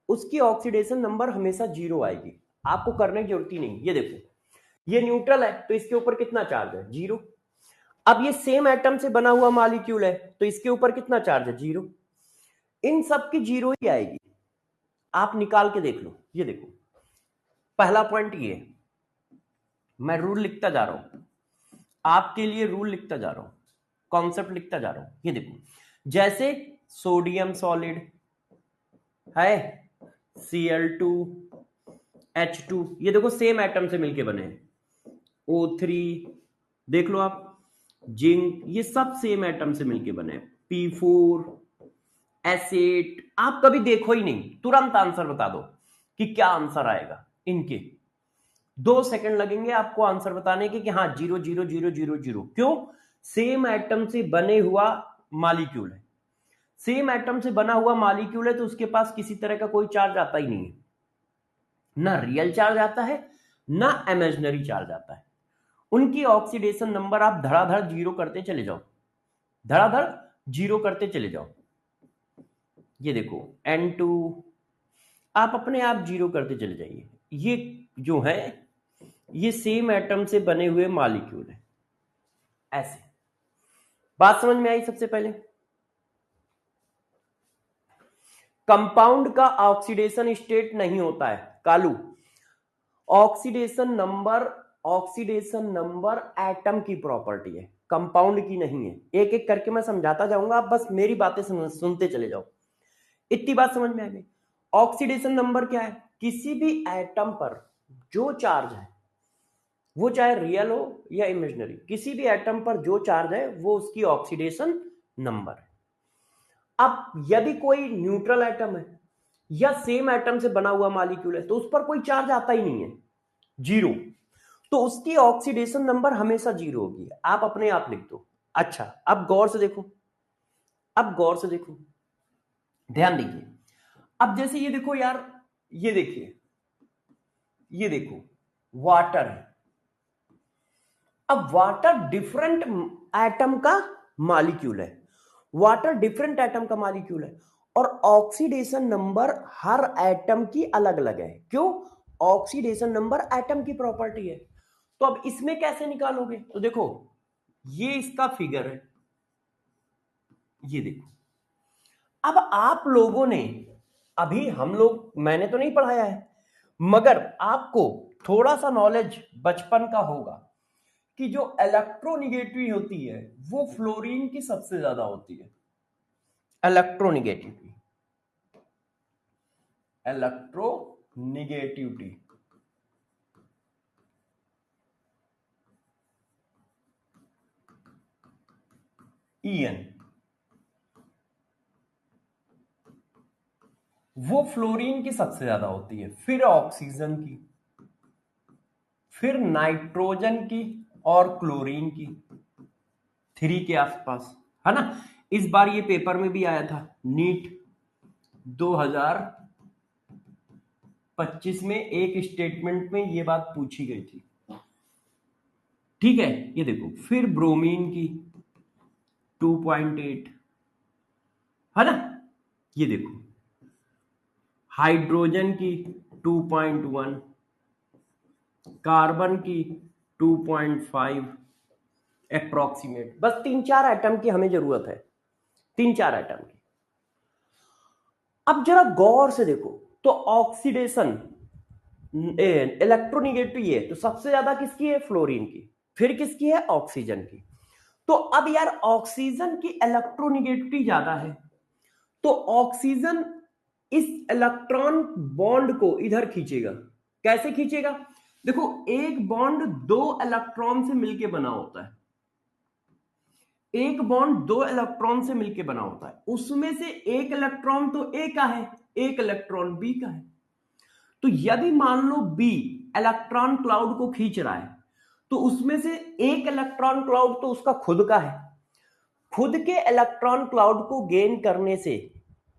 उसकी ऑक्सीडेशन नंबर हमेशा 0 आएगी, आपको करने की जरूरत ही नहीं। ये देखो ये न्यूट्रल है तो इसके ऊपर कितना चार्ज है 0। अब ये सेम एटम से बना हुआ मॉलिक्यूल है तो इसके ऊपर कितना चार्ज है 0। इन सब की 0 ही आएगी, आप निकाल के देख लो। ये देखो पहला पॉइंट ये, मैं रूल लिखता जा रहा हूं आपके लिए, रूल लिखता जा रहा हूं, कॉन्सेप्ट लिखता जा रहा हूं। ये देखो जैसे सोडियम सॉलिड है, Cl2 H2, ये देखो सेम एटम से मिलके बने हैं, O3 देख लो आप, जिंक, ये सब सेम एटम से मिलके बने हैं, P4 S8। आप कभी देखो ही नहीं, तुरंत आंसर बता दो कि क्या आंसर आएगा। इनके 2 सेकंड लगेंगे आपको आंसर बताने के कि हाँ 0 0 0 0 0। क्यों? सेम एटम से बने हुआ मॉलिक्यूल है, सेम एटम से बना हुआ मॉलिक्यूल है तो उसके पास किसी तरह का कोई चार्ज आता ही नहीं है, ना रियल चार्ज आता है ना इमेजिनरी चार्ज आता है। उनकी ऑक्सीडेशन नंबर आप धड़ाधड़ 0 करते चले जाओ, धड़ाधड़ 0 करते चले जाओ। ये देखो N2 आप अपने आप 0 करते चले जाइए। ये जो है ये सेम एटम से बने हुए मॉलिक्यूल है, ऐसे। बात समझ में आई? सबसे पहले कंपाउंड का ऑक्सीडेशन स्टेट नहीं होता है कालू, ऑक्सीडेशन नंबर एटम की प्रॉपर्टी है, कंपाउंड की नहीं है। एक एक करके मैं समझाता जाऊंगा, आप बस मेरी बातें सुनते चले जाओ। इतनी बात समझ में आ गई। ऑक्सीडेशन नंबर क्या है? किसी भी एटम पर जो चार्ज है, वो चाहे रियल हो या इमेजिनरी, किसी भी एटम पर जो चार्ज है वो उसकी ऑक्सीडेशन नंबर है। अब यदि कोई न्यूट्रल एटम है या सेम एटम से बना हुआ मॉलिक्यूल है तो उस पर कोई चार्ज आता ही नहीं है, जीरो, तो उसकी ऑक्सीडेशन नंबर हमेशा जीरो होगी। आप अपने आप लिख दो। अच्छा, अब गौर से देखो, ध्यान दीजिए। अब जैसे ये देखो यार, ये देखिए, ये देखो वाटर है। अब वाटर डिफरेंट एटम का मॉलिक्यूल है, और ऑक्सीडेशन नंबर हर एटम की अलग अलग है। क्यों? ऑक्सीडेशन नंबर एटम की प्रॉपर्टी है। तो अब इसमें कैसे निकालोगे? तो देखो, ये इसका फिगर है, ये देखो। अब आप लोगों ने, अभी हम लोग, मैंने तो नहीं पढ़ाया है, मगर आपको थोड़ा सा नॉलेज बचपन का होगा कि जो इलेक्ट्रोनिगेटिविटी होती है वो फ्लोरीन की सबसे ज्यादा होती है। इलेक्ट्रोनिगेटिविटी EN, वो फ्लोरीन की सबसे ज्यादा होती है, फिर ऑक्सीजन की, फिर नाइट्रोजन की और क्लोरीन की, 3 के आसपास, है ना। इस बार ये पेपर में भी आया था, नीट 2025 में एक स्टेटमेंट में ये बात पूछी गई थी। ठीक है, ये देखो, फिर ब्रोमीन की 2.8, है ना। ये देखो हाइड्रोजन की 2.1, कार्बन की 2.5 अप्रोक्सीमेट। बस 3-4 एटम की हमें जरूरत है, 3-4 एटम की। अब जरा गौर से देखो, तो ऑक्सीडेशन इलेक्ट्रोनिगेटिविटी है तो सबसे ज्यादा किसकी है? फ्लोरीन की। फिर किसकी है? ऑक्सीजन की। तो अब यार ऑक्सीजन की इलेक्ट्रोनिगेटिविटी ज्यादा है, तो ऑक्सीजन इस इलेक्ट्रॉन बॉन्ड को इधर खींचेगा। कैसे खींचेगा? देखो, एक बॉन्ड 2 इलेक्ट्रॉन से मिलकर बना होता है, एक बॉन्ड 2 इलेक्ट्रॉन से मिलकर बना होता है, उसमें से एक इलेक्ट्रॉन तो ए का है, एक इलेक्ट्रॉन बी का है। तो यदि मान लो बी इलेक्ट्रॉन क्लाउड को खींच रहा है, तो उसमें से एक इलेक्ट्रॉन क्लाउड तो उसका खुद का है। खुद के इलेक्ट्रॉन क्लाउड को गेन करने से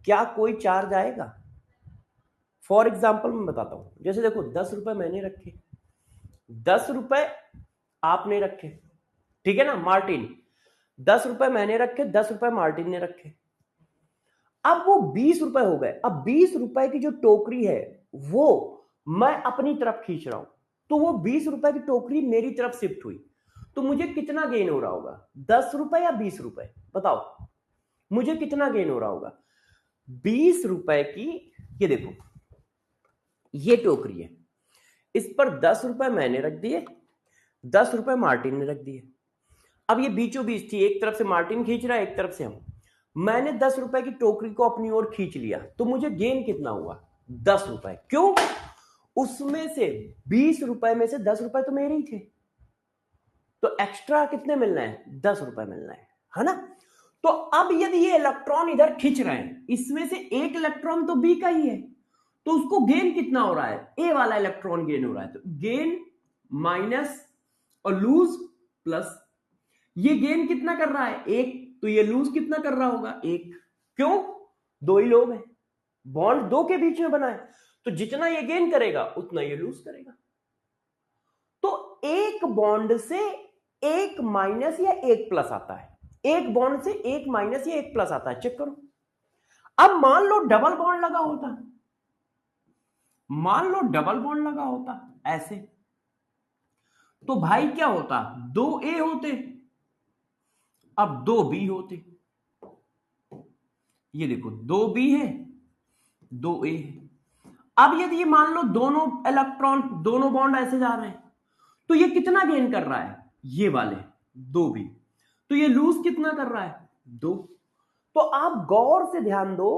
क्या कोई चार्ज आएगा? फॉर एग्जाम्पल मैं बताता हूं, जैसे देखो 10 रुपए मैंने रखे, 10 रुपए आपने रखे, ठीक है ना। मार्टिन, 10 रुपए मैंने रखे, 10 रुपए मार्टिन ने रखे। अब वो 20 रुपए हो गए। अब 20 रुपए की जो टोकरी है वो मैं अपनी तरफ खींच रहा हूं, तो वो 20 रुपए की टोकरी मेरी तरफ शिफ्ट हुई, तो मुझे कितना गेन हो रहा होगा? 10 रुपए या 20 रुपए? बताओ मुझे कितना गेन हो रहा होगा? 20 रुपए की, ये देखो ये टोकरी है, इस पर 10 रुपए मैंने रख दिए, 10 रुपए मार्टिन ने रख दिए। अब ये बीचों बीच थी, एक तरफ से मार्टिन खींच रहा है, एक तरफ से हम। मैंने 10 रुपए की टोकरी को अपनी ओर खींच लिया, तो मुझे गेन कितना हुआ? 10 रुपए। क्यों? उसमें से 20 रुपए में से 10 रुपए तो मेरे ही थे, तो एक्स्ट्रा कितने मिलना है? 10 रुपए मिलना है ना। तो अब यदि ये इलेक्ट्रॉन इधर खींच रहे हैं, इसमें से एक इलेक्ट्रॉन तो बी का ही है, तो उसको गेन कितना हो रहा है? ए वाला इलेक्ट्रॉन गेन हो रहा है। तो गेन माइनस और लूज प्लस, ये गेन कितना कर रहा है? एक। तो ये लूज कितना कर रहा होगा? एक। क्यों? 2 ही लोग हैं, बॉन्ड 2 के बीच में बना है, तो जितना ये गेन करेगा उतना ये लूज करेगा। तो एक बॉन्ड से एक माइनस या एक प्लस आता है, एक बॉन्ड से एक माइनस या एक प्लस आता है, चेक करो। अब मान लो डबल बॉन्ड लगा होता, मान लो डबल बॉन्ड लगा होता ऐसे, तो भाई क्या होता? 2A होते, अब 2B होते। ये देखो 2B है, 2A है। अब यदि ये मान लो दोनों इलेक्ट्रॉन, दोनों बॉन्ड ऐसे जा रहे हैं, तो ये कितना गेन कर रहा है, ये वाले दो भी, तो ये लूज कितना कर रहा है, दो। तो आप गौर से ध्यान दो,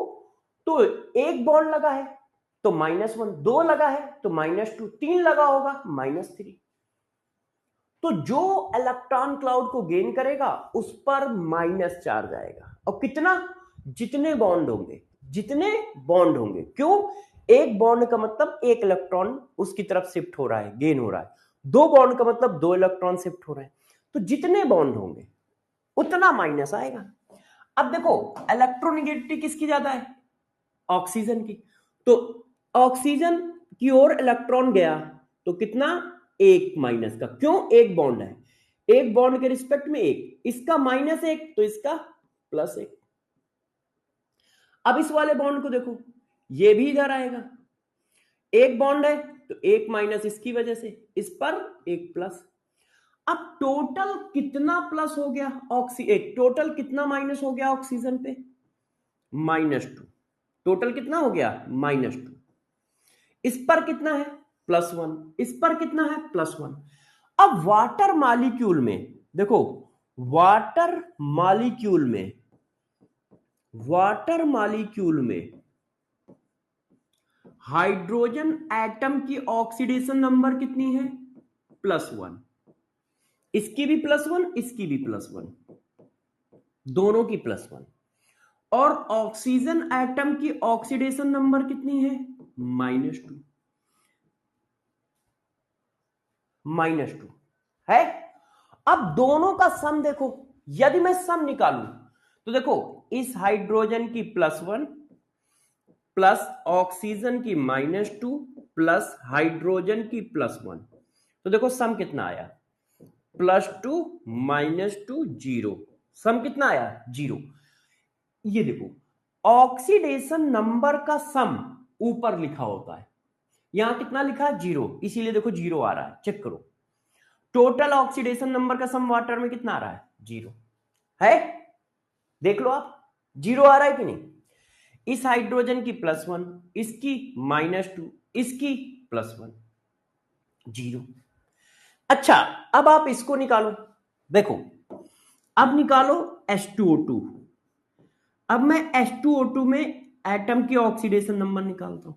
तो एक बॉन्ड लगा है तो -1, दो लगा है तो -2, तीन लगा होगा -3। तो जो इलेक्ट्रॉन क्लाउड को गेन करेगा उस पर माइनस चार्ज आएगा। और कितना, जितने बॉन्ड होंगे, जितने बॉन्ड होंगे। क्यों, एक बॉन्ड का मतलब एक इलेक्ट्रॉन उसकी तरफ शिफ्ट हो रहा है, गेन हो रहा है। दो बॉन्ड का मतलब दो इलेक्ट्रॉन शिफ्ट हो रहे हैं। तो जितने बॉन्ड होंगे उतना माइनस आएगा। अब देखो इलेक्ट्रोनेगेटिविटी किसकी ज्यादा है, ऑक्सीजन की। तो ऑक्सीजन की ओर इलेक्ट्रॉन गया तो कितना, एक माइनस का। क्यों, एक बॉन्ड है, एक बॉन्ड के रिस्पेक्ट में एक, इसका -1 तो इसका +1। अब इस वाले बॉन्ड को देखो, ये भी इधर आएगा, एक बॉन्ड है तो एक माइनस इसकी वजह से, इस पर एक प्लस। अब टोटल कितना प्लस हो गया, टोटल कितना माइनस हो गया ऑक्सीजन पे, -2। टोटल कितना हो गया, -2। इस पर कितना है, +1, इस पर कितना है, +1। अब वाटर मॉलिक्यूल में देखो, वाटर मॉलिक्यूल में, वाटर मॉलिक्यूल में हाइड्रोजन एटम की ऑक्सीडेशन नंबर कितनी है, +1। इसकी भी +1, इसकी भी +1, दोनों की +1। और ऑक्सीजन एटम की ऑक्सीडेशन नंबर कितनी है, -2, -2 है। अब दोनों का सम देखो, यदि मैं सम निकालूं तो देखो, इस हाइड्रोजन की +1 प्लस ऑक्सीजन की -2 प्लस हाइड्रोजन की +1, तो देखो सम कितना आया, +2 -2 0। सम कितना आया, 0। ये देखो ऑक्सीडेशन नंबर का सम ऊपर लिखा होता है, यहां कितना लिखा है, 0, इसीलिए देखो 0 आ रहा है। चेक करो, टोटल ऑक्सीडेशन नंबर का सम वाटर में कितना आ रहा है, 0 है। देख लो आप, 0 आ रहा है कि नहीं। इस हाइड्रोजन की +1, इसकी -2, इसकी +1, 0। अच्छा, अब आप इसको निकालो, देखो अब निकालो H2O2। अब मैं H2O2 में एटम की ऑक्सीडेशन नंबर निकालता हूं।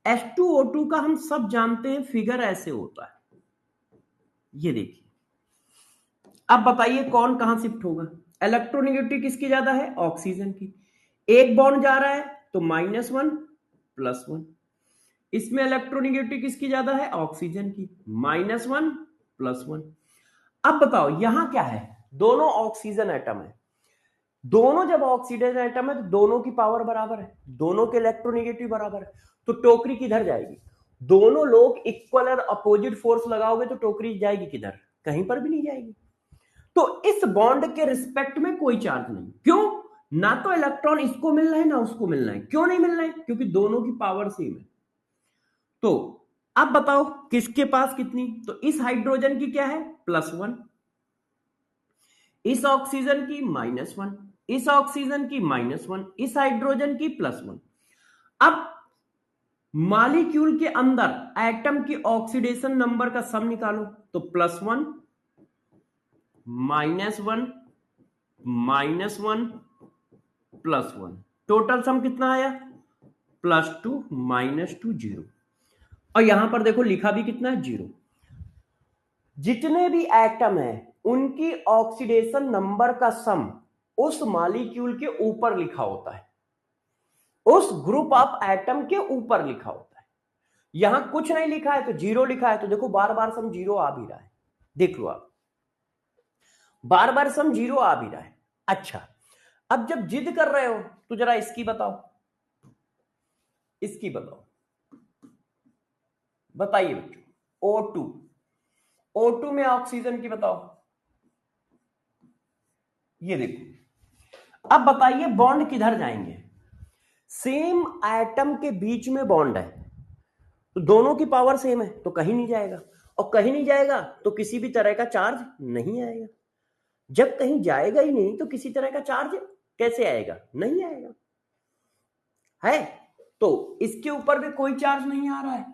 H2O2 का हम सब जानते हैं, फिगर ऐसे होता है, ये देखिए। अब बताइए कौन कहां शिफ्ट होगा, इलेक्ट्रोनेगेटिविटी किसकी ज्यादा है, ऑक्सीजन की। एक बॉन्ड जा रहा है तो -1 +1। इसमें इलेक्ट्रोनेगेटिविटी किसकी ज्यादा है, ऑक्सीजन की, -1 +1। अब बताओ यहां क्या है, दोनों ऑक्सीजन एटम है। दोनों जब ऑक्सीजन एटम है तो दोनों की पावर बराबर है, दोनों के इलेक्ट्रोनेगेटिव बराबर है। तो टोकरी किधर जाएगी, दोनों लोग इक्वल और अपोजिट फोर्स लगाओगे तो टोकरी जाएगी किधर, कहीं पर भी नहीं जाएगी। तो इस बॉन्ड के रिस्पेक्ट में कोई चार्ज नहीं। क्यों, ना तो इलेक्ट्रॉन इसको मिल रहा है ना उसको मिल रहा है। क्यों नहीं मिल रहा है, क्योंकि दोनों की पावर सेम है। तो अब बताओ किसके पास कितनी, तो इस हाइड्रोजन की क्या है, +1, इस ऑक्सीजन की -1, इस ऑक्सीजन की -1, इस हाइड्रोजन की +1। अब मॉलिक्यूल के अंदर एटम की ऑक्सीडेशन नंबर का सम निकालो, तो +1 -1 -1 +1, टोटल सम कितना आया, +2 -2 0। और यहां पर देखो लिखा भी कितना है, 0। जितने भी एटम है उनकी ऑक्सीडेशन नंबर का सम उस मॉलिक्यूल के ऊपर लिखा होता है, उस ग्रुप ऑफ एटम के ऊपर लिखा होता है। यहां कुछ नहीं लिखा है तो 0 लिखा है, तो देखो बार बार सम 0 आ भी रहा है। देख लो आप, बार बार सम 0 आ भी रहा है। अच्छा, अब जब जिद कर रहे हो तो जरा इसकी बताओ, इसकी बताओ, बताइए बच्चों। O2, O2 में ऑक्सीजन की बताओ। ये देखो, अब बताइए बॉन्ड किधर जाएंगे, सेम एटम के बीच में बॉन्ड है तो दोनों की पावर सेम है तो कहीं नहीं जाएगा, और कहीं नहीं जाएगा तो किसी भी तरह का चार्ज नहीं आएगा। जब कहीं जाएगा ही नहीं तो किसी तरह का चार्ज कैसे आएगा, नहीं आएगा, है। तो इसके ऊपर भी कोई चार्ज नहीं आ रहा है,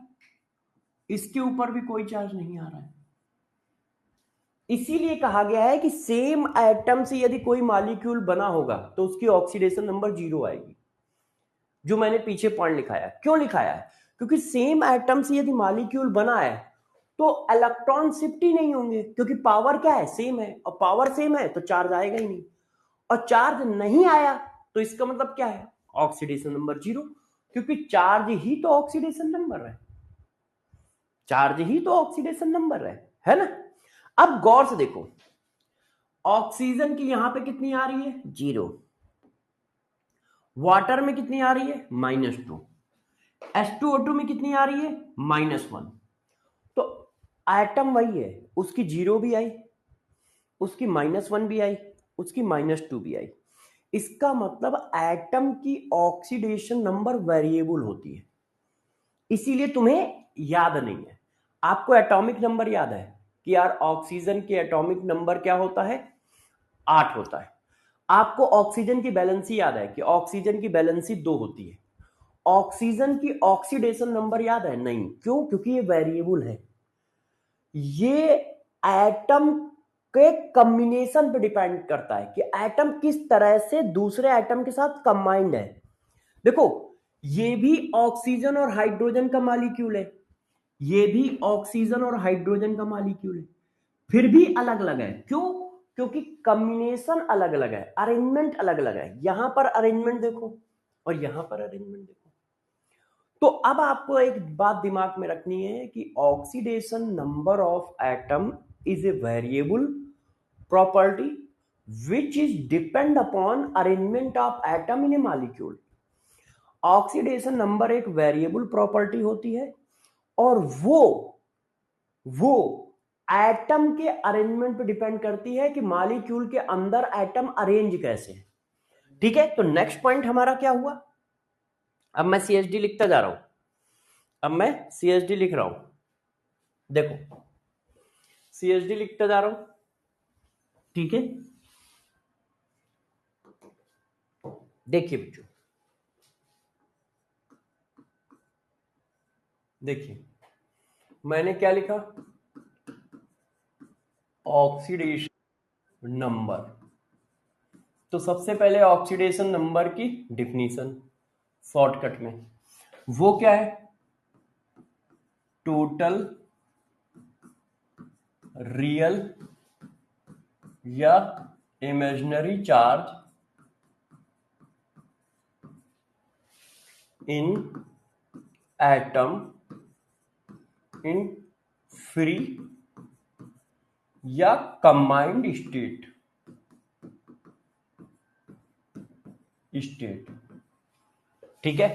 इसके ऊपर भी कोई चार्ज नहीं आ रहा है। इसीलिए कहा गया है कि सेम एटम से यदि कोई मॉलिक्यूल बना होगा तो उसकी ऑक्सीडेशन नंबर 0 आएगी, जो मैंने पीछे पॉइंट लिखाया है। क्यों लिखाया है? क्योंकि सेम एटम से यदि मॉलिक्यूल बना है तो इलेक्ट्रॉन शिफ्ट ही नहीं होंगे, क्योंकि पावर क्या है, सेम है, और पावर सेम है तो चार्ज आएगा ही नहीं, और चार्ज नहीं आया तो इसका मतलब क्या है, ऑक्सीडेशन नंबर 0, क्योंकि चार्ज ही तो ऑक्सीडेशन नंबर है, चार्ज ही तो ऑक्सीडेशन नंबर है ना। अब गौर से देखो, ऑक्सीजन की यहां पे कितनी आ रही है, 0, वाटर में कितनी आ रही है, -2, H2O2 में कितनी आ रही है, -1। तो एटम वही है, उसकी 0 भी आई, उसकी -1 भी आई, उसकी -2 भी आई। इसका मतलब एटम की ऑक्सीडेशन नंबर वेरिएबल होती है, इसीलिए तुम्हें याद नहीं है। आपको एटॉमिक नंबर याद है कि यार ऑक्सीजन के एटॉमिक नंबर क्या होता है, 8 होता है। आपको ऑक्सीजन की बैलेंसी याद है कि ऑक्सीजन की बैलेंसी 2 होती है। ऑक्सीजन की ऑक्सीडेशन नंबर याद है? नहीं। क्यों? क्योंकि ये वेरिएबल है, ये एटम के कॉम्बिनेशन पे डिपेंड करता है कि एटम किस तरह से दूसरे एटम के साथ कंबाइंड है। देखो, ये भी ऑक्सीजन और हाइड्रोजन का मॉलिक्यूल है, ये भी ऑक्सीजन और हाइड्रोजन का मॉलिक्यूल है, फिर भी अलग अलग है। क्यों? क्योंकि कॉम्बिनेशन अलग अलग है, अरेंजमेंट अलग अलग है। यहां पर अरेंजमेंट देखो और यहां पर अरेंजमेंट देखो। तो अब आपको एक बात दिमाग में रखनी है कि oxidation number of atom is a variable property which is depend upon arrangement of atom in a molecule। Oxidation number एक वेरिएबल प्रॉपर्टी होती है और वो एटम के अरेंजमेंट पे डिपेंड करती है कि मॉलिक्यूल के अंदर एटम अरेंज कैसे है। ठीक है, तो नेक्स्ट पॉइंट हमारा क्या हुआ? अब मैं CHD लिखता जा रहा हूं, अब मैं CHD लिख रहा हूं। देखो, CHD लिखता जा रहा हूं, ठीक है। देखिए बच्चों, देखिए मैंने क्या लिखा, ऑक्सीडेशन नंबर। तो सबसे पहले ऑक्सीडेशन नंबर की डिफिनीशन शॉर्टकट में, वो क्या है, टोटल रियल या imaginary charge in atom in free या कंबाइंड स्टेट। ठीक है,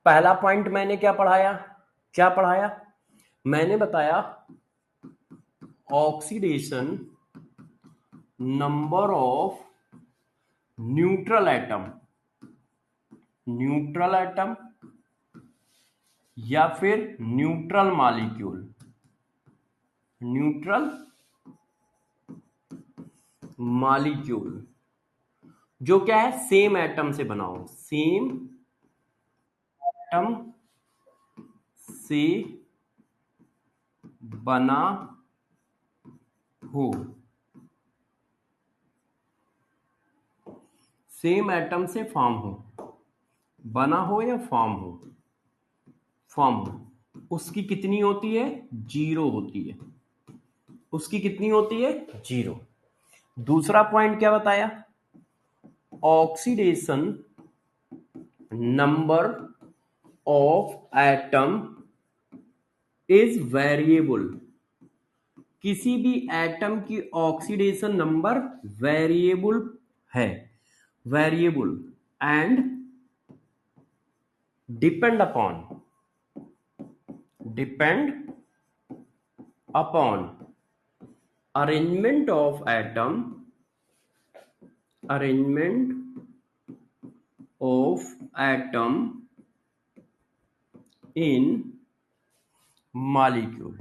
पहला पॉइंट मैंने क्या पढ़ाया, मैंने बताया oxidation number of neutral atom या फिर न्यूट्रल मॉलिक्यूल जो क्या है, सेम एटम से बना हो, सेम एटम से बना हो, सेम एटम से फॉर्म हो, बना हो या फॉर्म हो, उसकी कितनी होती है, 0 होती है, उसकी कितनी होती है, 0। दूसरा पॉइंट क्या बताया, oxidation number of atom is variable. किसी भी एटम की ऑक्सीडेशन नंबर वेरिएबल है, variable and depend upon arrangement of atom in molecule.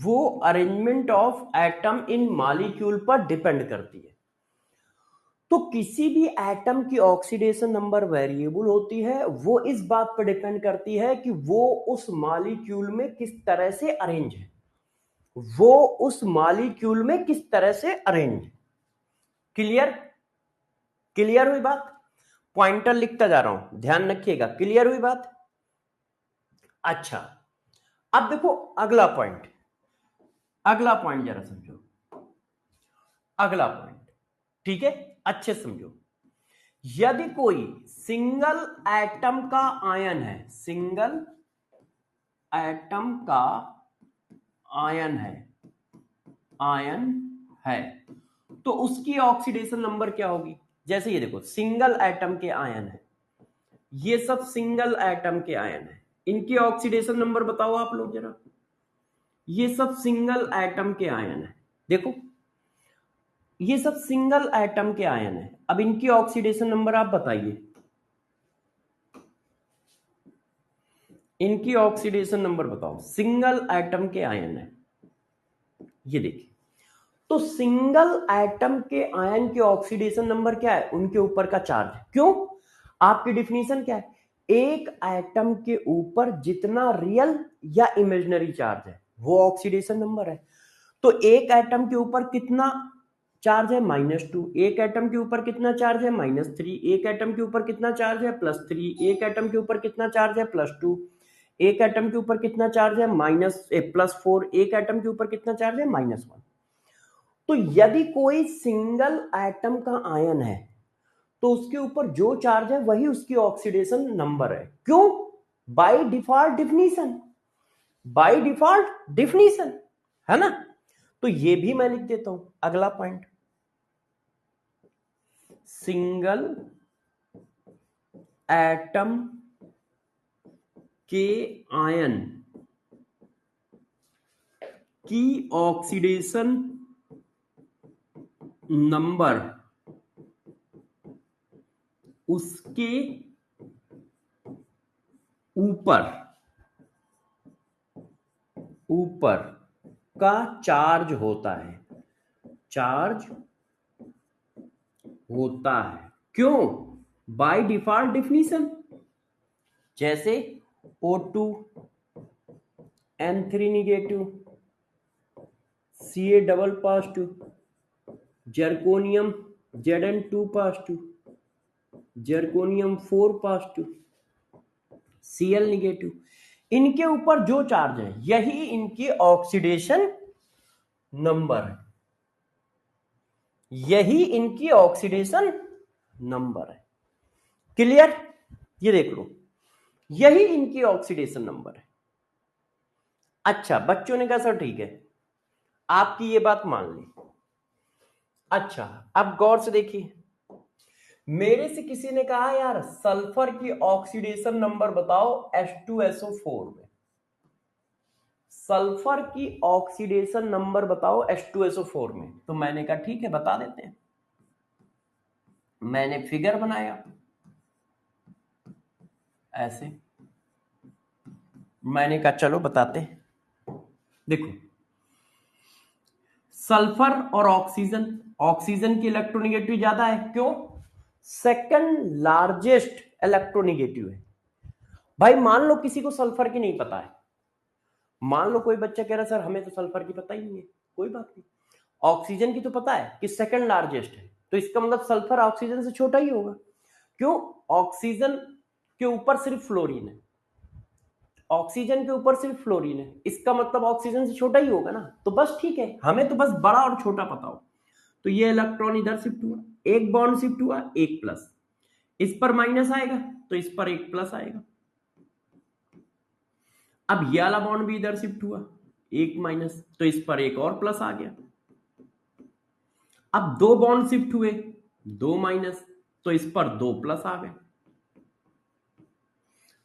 वो arrangement of atom in molecule पर डिपेंड करती है। तो किसी भी एटम की ऑक्सीडेशन नंबर वेरिएबल होती है, वो इस बात पर डिपेंड करती है कि वो उस मॉलिक्यूल में किस तरह से अरेंज है, वो उस मॉलिक्यूल में किस तरह से अरेंज है। क्लियर? क्लियर हुई बात? पॉइंटर लिखता जा रहा हूं, ध्यान रखिएगा। क्लियर हुई बात? अच्छा, अब देखो अगला पॉइंट, अगला पॉइंट जरा समझो, अगला पॉइंट, ठीक है, अच्छे समझो। यदि कोई सिंगल एटम का आयन है, सिंगल एटम का आयन है, आयन है, तो उसकी ऑक्सीडेशन नंबर क्या होगी? जैसे ये देखो सिंगल एटम के आयन है, ये सब सिंगल एटम के आयन है, इनकी ऑक्सीडेशन नंबर बताओ आप लोग जरा। ये सब सिंगल एटम के आयन है, देखो ये सब सिंगल एटम के आयन है। अब इनकी ऑक्सीडेशन नंबर आप बताइए, इनकी ऑक्सीडेशन नंबर बताओ, सिंगल एटम के आयन है, ये देखिए। तो सिंगल एटम के आयन के ऑक्सीडेशन नंबर क्या है? उनके ऊपर का चार्ज। क्यों? आपकी डिफिनीशन क्या है? एक एटम के ऊपर जितना रियल या इमेजिनरी चार्ज है वो ऑक्सीडेशन नंबर है। तो एक एटम के ऊपर कितना चार्ज है? -2। एक एटम के ऊपर कितना चार्ज है? -3। एक एटम के ऊपर कितना चार्ज है? +3। एक एटम के ऊपर कितना चार्ज है? +2। एक एटम के ऊपर कितना चार्ज है? +4। एक एटम के ऊपर कितना चार्ज है? -1। तो यदि कोई सिंगल एटम का आयन है तो उसके ऊपर जो चार्ज है वही उसकी ऑक्सीडेशन नंबर है। क्यों? By default definition, by default definition, है ना? तो ये भी मैं लिख देता हूं, अगला पॉइंट, सिंगल एटम के आयन की ऑक्सीडेशन नंबर उसके ऊपर ऊपर का चार्ज होता है, चार्ज होता है। क्यों? By default definition. जैसे O2 N3 negative, Ca double positive, zirconium Zn2 positive, zirconium 4 positive, Cl negative, इनके ऊपर जो चार्ज है यही इनकी ऑक्सीडेशन नंबर है, यही इनकी ऑक्सीडेशन नंबर है। क्लियर? ये देख लो, यही इनकी ऑक्सीडेशन नंबर है। अच्छा, बच्चों ने कहा सर ठीक है, आपकी ये बात मान ली। अच्छा, अब गौर से देखिए, मेरे से किसी ने कहा यार सल्फर की ऑक्सीडेशन नंबर बताओ H2SO4 में, सल्फर की ऑक्सीडेशन नंबर बताओ H2SO4 में। तो मैंने कहा ठीक है बता देते हैं। मैंने फिगर बनाया ऐसे, मैंने कहा चलो बताते हैं। देखो सल्फर और ऑक्सीजन, ऑक्सीजन की इलेक्ट्रोनेगेटिव ज्यादा है। क्यों? सेकंड लार्जेस्ट इलेक्ट्रोनेगेटिव है। भाई मान लो किसी को सल्फर की नहीं पता है, मान लो कोई बच्चा कह रहा है सर हमें तो सल्फर की पता ही नहीं है, कोई बात नहीं, ऑक्सीजन की तो पता है कि सेकंड लार्जेस्ट है, तो इसका मतलब सल्फर ऑक्सीजन से छोटा ही होगा। क्यों? ऑक्सीजन के ऊपर सिर्फ फ्लोरीन है, ऑक्सीजन के ऊपर सिर्फ फ्लोरीन है, इसका मतलब ऑक्सीजन से छोटा ही होगा ना। तो बस ठीक है, हमें तो बस बड़ा और छोटा पता हो। तो ये इलेक्ट्रॉन इधर शिफ्ट हुआ, एक बॉन्ड शिफ्ट हुआ, एक प्लस, इस पर माइनस आएगा तो इस पर एक प्लस आएगा। अब ये वाला बॉन्ड भी इधर शिफ्ट हुआ, एक माइनस, तो इस पर एक और प्लस आ गया। अब दो बॉन्ड शिफ्ट हुए, दो माइनस, तो इस पर दो प्लस आ गए।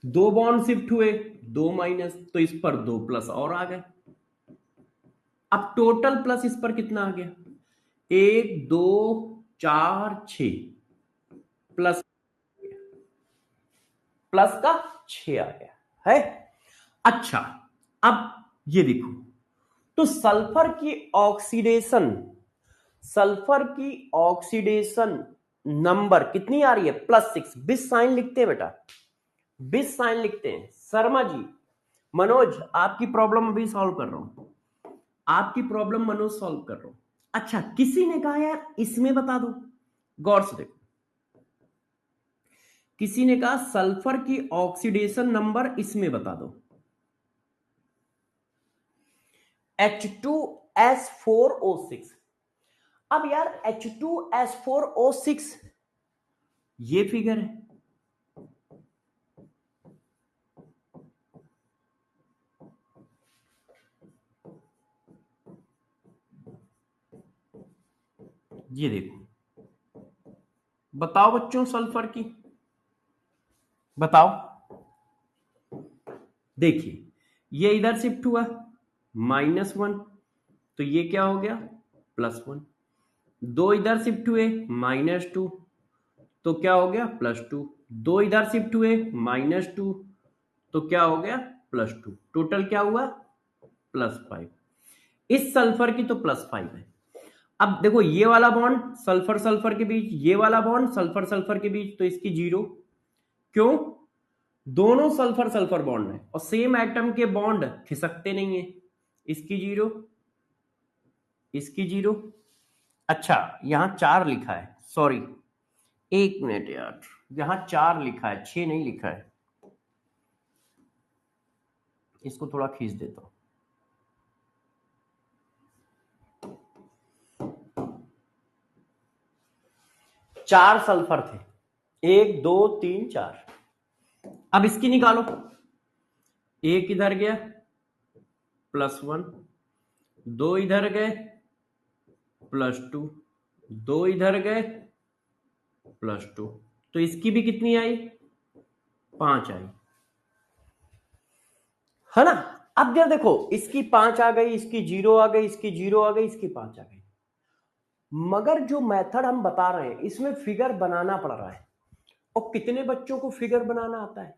दो बॉन्ड शिफ्ट हुए, दो माइनस, तो इस पर दो प्लस और आ गए। अब टोटल प्लस इस पर कितना आ गया? 1 2 4 6 प्लस, प्लस का 6 आ गया है। अच्छा, अब ये देखो, तो सल्फर की ऑक्सीडेशन, सल्फर की ऑक्सीडेशन नंबर कितनी आ रही है, +6। बिस साइन लिखते हैं बेटा, बिस साइन लिखते हैं। शर्मा जी, मनोज आपकी प्रॉब्लम अभी सॉल्व कर रहा हूं, आपकी प्रॉब्लम मनोज सॉल्व कर रहा हूं। अच्छा, किसी ने कहा यार इसमें बता दो, गौर से देखो, किसी ने कहा सल्फर की ऑक्सीडेशन नंबर इसमें बता दो। H2S4O6। अब यार H2S4O6 ये फिगर है, ये देखो, बताओ बच्चों सल्फर की, बताओ। देखिए ये इधर शिफ्ट हुआ -1, तो ये क्या हो गया +1। दो इधर शिफ्ट हुए -2, तो क्या हो गया +2। दो इधर शिफ्ट हुए -2, तो क्या हो गया +2। टोटल क्या हुआ +5। इस सल्फर की तो +5 है। अब देखो ये वाला बॉन्ड सल्फर सल्फर के बीच, ये वाला बॉन्ड सल्फर सल्फर के बीच, तो इसकी 0। क्यों, दोनों सल्फर सल्फर बॉन्ड है और सेम एटम के बॉन्ड खिसकते नहीं है। इसकी 0, इसकी 0। अच्छा यहां 4 लिखा है, सॉरी 1 मिनट यार, यहां 4 लिखा है, 6 नहीं लिखा है। इसको थोड़ा खींच देता हूं। 4 सल्फर थे, 1 2 3 4। अब इसकी निकालो, एक इधर गया +1, दो इधर गए +2, दो इधर गए +2, तो इसकी भी कितनी आई 5 आई, है ना। अब जब देखो इसकी 5 आ गई, इसकी 0 आ गई, इसकी 0 आ गई, इसकी 5 आ गई। मगर जो मेथड हम बता रहे हैं इसमें फिगर बनाना पड़ रहा है, और कितने बच्चों को फिगर बनाना आता है,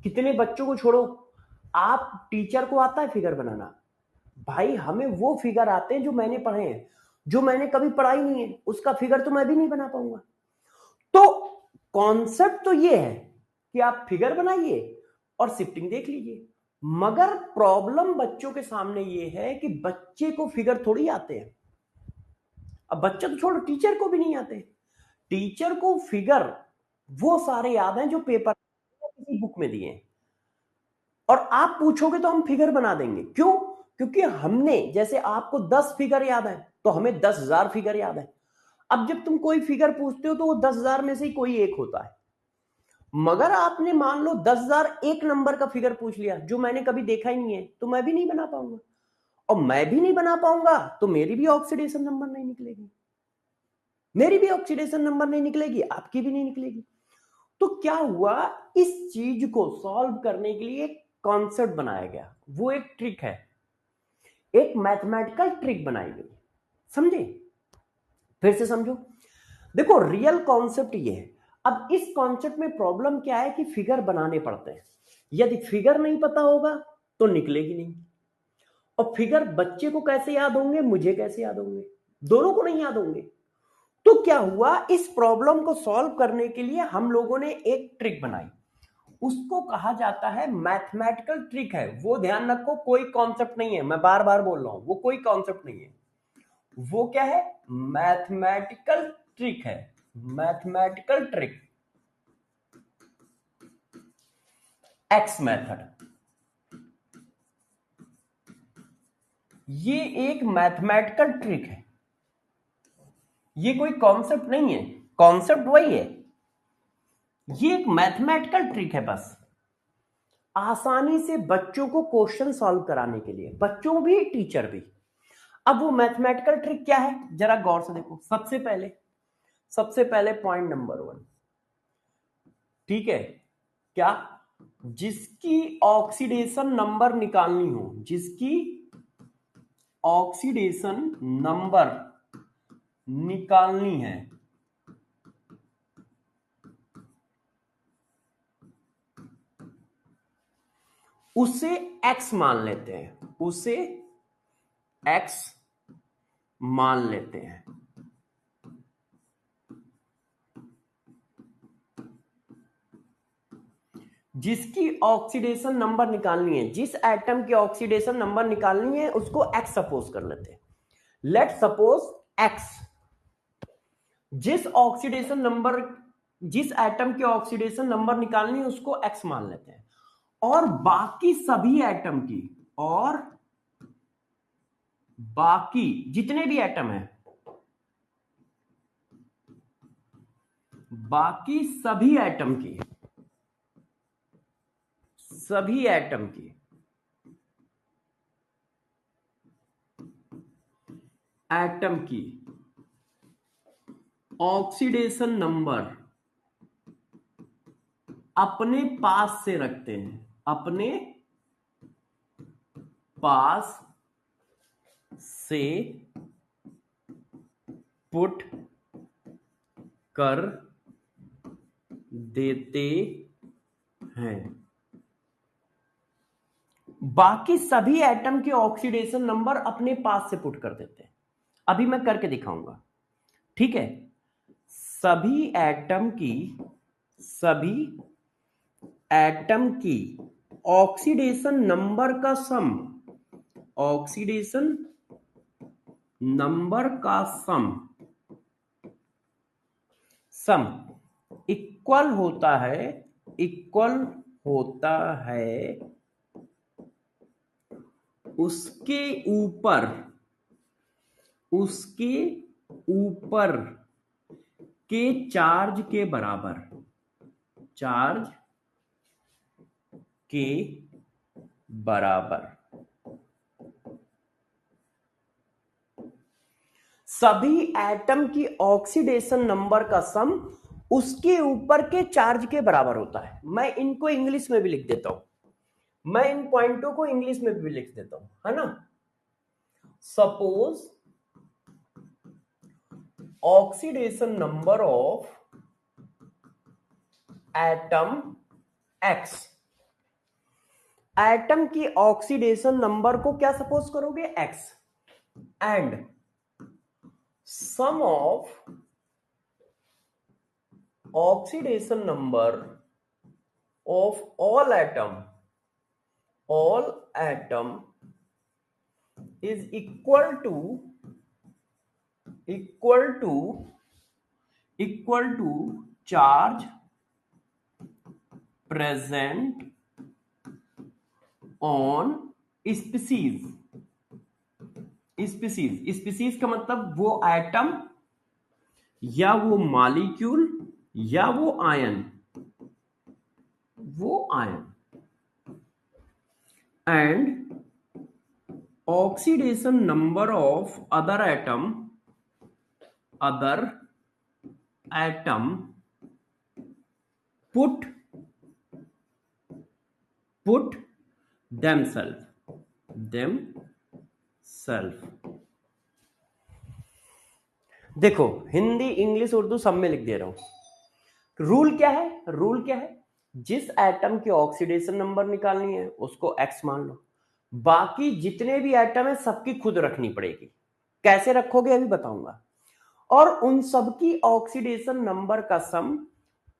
कितने बच्चों को छोड़ो, आप टीचर को आता है फिगर बनाना। भाई हमें वो फिगर आते हैं जो मैंने पढ़े हैं, जो मैंने कभी पढ़ा ही नहीं है उसका फिगर तो मैं भी नहीं बना पाऊंगा। तो कॉन्सेप्ट तो ये है कि आप फिगर बनाइए और शिफ्टिंग देख लीजिए। मगर प्रॉब्लम बच्चों के सामने ये है कि बच्चे को फिगर थोड़ी आते हैं। अब बच्चा तो छोड़ो, टीचर को भी नहीं आते। टीचर को फिगर वो सारे याद हैं जो पेपर किसी बुक में दिए हैं, और आप पूछोगे तो हम फिगर बना देंगे। क्यों, क्योंकि हमने जैसे आपको 10 फिगर याद है तो हमें 10,000 फिगर याद है। अब जब तुम कोई फिगर पूछते हो तो वो 10,000 में से ही कोई एक होता है। मगर आपने मान लो 10,000 एक नंबर का फिगर पूछ लिया जो मैंने कभी देखा ही नहीं है, तो मैं भी नहीं बना पाऊंगा, और मैं भी नहीं बना पाऊंगा तो मेरी भी ऑक्सीडेशन नंबर नहीं निकलेगी, मेरी भी ऑक्सीडेशन नंबर नहीं निकलेगी, आपकी भी नहीं निकलेगी। तो क्या हुआ, इस चीज को सॉल्व करने के लिए एक कॉन्सेप्ट बनाया गया, वो एक ट्रिक है, एक मैथमेटिकल ट्रिक बनाई गई। समझे, फिर से समझो। देखो रियल कॉन्सेप्ट ये है। अब इस कॉन्सेप्ट में प्रॉब्लम क्या है कि फिगर बनाने पड़ते हैं। यदि फिगर नहीं पता होगा तो निकलेगी नहीं, और फिगर बच्चे को कैसे याद होंगे, मुझे कैसे याद होंगे, दोनों को नहीं याद होंगे। तो क्या हुआ, इस प्रॉब्लम को सॉल्व करने के लिए हम लोगों ने एक ट्रिक बनाई, उसको कहा जाता है मैथमेटिकल ट्रिक है। वो ध्यान रखो, कोई कॉन्सेप्ट नहीं है, मैं बार बार बोल रहा हूं, वो कोई कॉन्सेप्ट नहीं है। वो क्या है, मैथमेटिकल ट्रिक है, मैथमेटिकल ट्रिक, एक्स मेथड। ये एक मैथमेटिकल ट्रिक है, ये कोई कॉन्सेप्ट नहीं है, कॉन्सेप्ट वही है, ये एक मैथमेटिकल ट्रिक है बस, आसानी से बच्चों को क्वेश्चन सॉल्व कराने के लिए, बच्चों भी टीचर भी। अब वो मैथमेटिकल ट्रिक क्या है जरा गौर से देखो। सबसे पहले पॉइंट नंबर 1, ठीक है, क्या, जिसकी ऑक्सीडेशन नंबर निकालनी हो, जिसकी ऑक्सीडेशन नंबर निकालनी है, उसे x मान लेते हैं, उसे x मान लेते हैं। जिसकी ऑक्सीडेशन नंबर निकालनी है, जिस एटम की ऑक्सीडेशन नंबर निकालनी है उसको एक्स सपोज कर लेते हैं। लेट सपोज एक्स, जिस ऑक्सीडेशन नंबर, जिस एटम की ऑक्सीडेशन नंबर निकालनी है उसको एक्स मान लेते हैं, और बाकी सभी एटम की, और बाकी जितने भी एटम है, बाकी सभी एटम की, सभी एटम की एटम की ऑक्सीडेशन नंबर अपने पास से रखते हैं, अपने पास से पुट कर देते हैं। बाकी सभी एटम के ऑक्सीडेशन नंबर अपने पास से पुट कर देते हैं। अभी मैं करके दिखाऊंगा, ठीक है। सभी एटम की ऑक्सीडेशन नंबर का सम, ऑक्सीडेशन नंबर का सम इक्वल होता है उसके ऊपर के चार्ज के बराबर, चार्ज के बराबर। सभी एटम की ऑक्सीडेशन नंबर का सम उसके ऊपर के चार्ज के बराबर होता है। मैं इनको इंग्लिश में भी लिख देता हूं, मैं इन पॉइंटों को इंग्लिश में भी लिख देता हूं, है ना। Suppose oxidation number of atom X, atom की ऑक्सीडेशन नंबर को क्या सपोज करोगे, X, and sum of oxidation number of all atom is equal to charge present on species। Species का मतलब वो एटम या वो मॉलिक्यूल या वो ion, and oxidation number of other atom put themselves। देखो हिंदी इंग्लिश उर्दू सब में लिख दे रहा हूं। रूल क्या है, जिस एटम की ऑक्सीडेशन नंबर निकालनी है उसको एक्स मान लो, बाकी जितने भी एटम है सबकी खुद रखनी पड़ेगी। कैसे रखोगे अभी बताऊंगा। और उन सबकी ऑक्सीडेशन नंबर का सम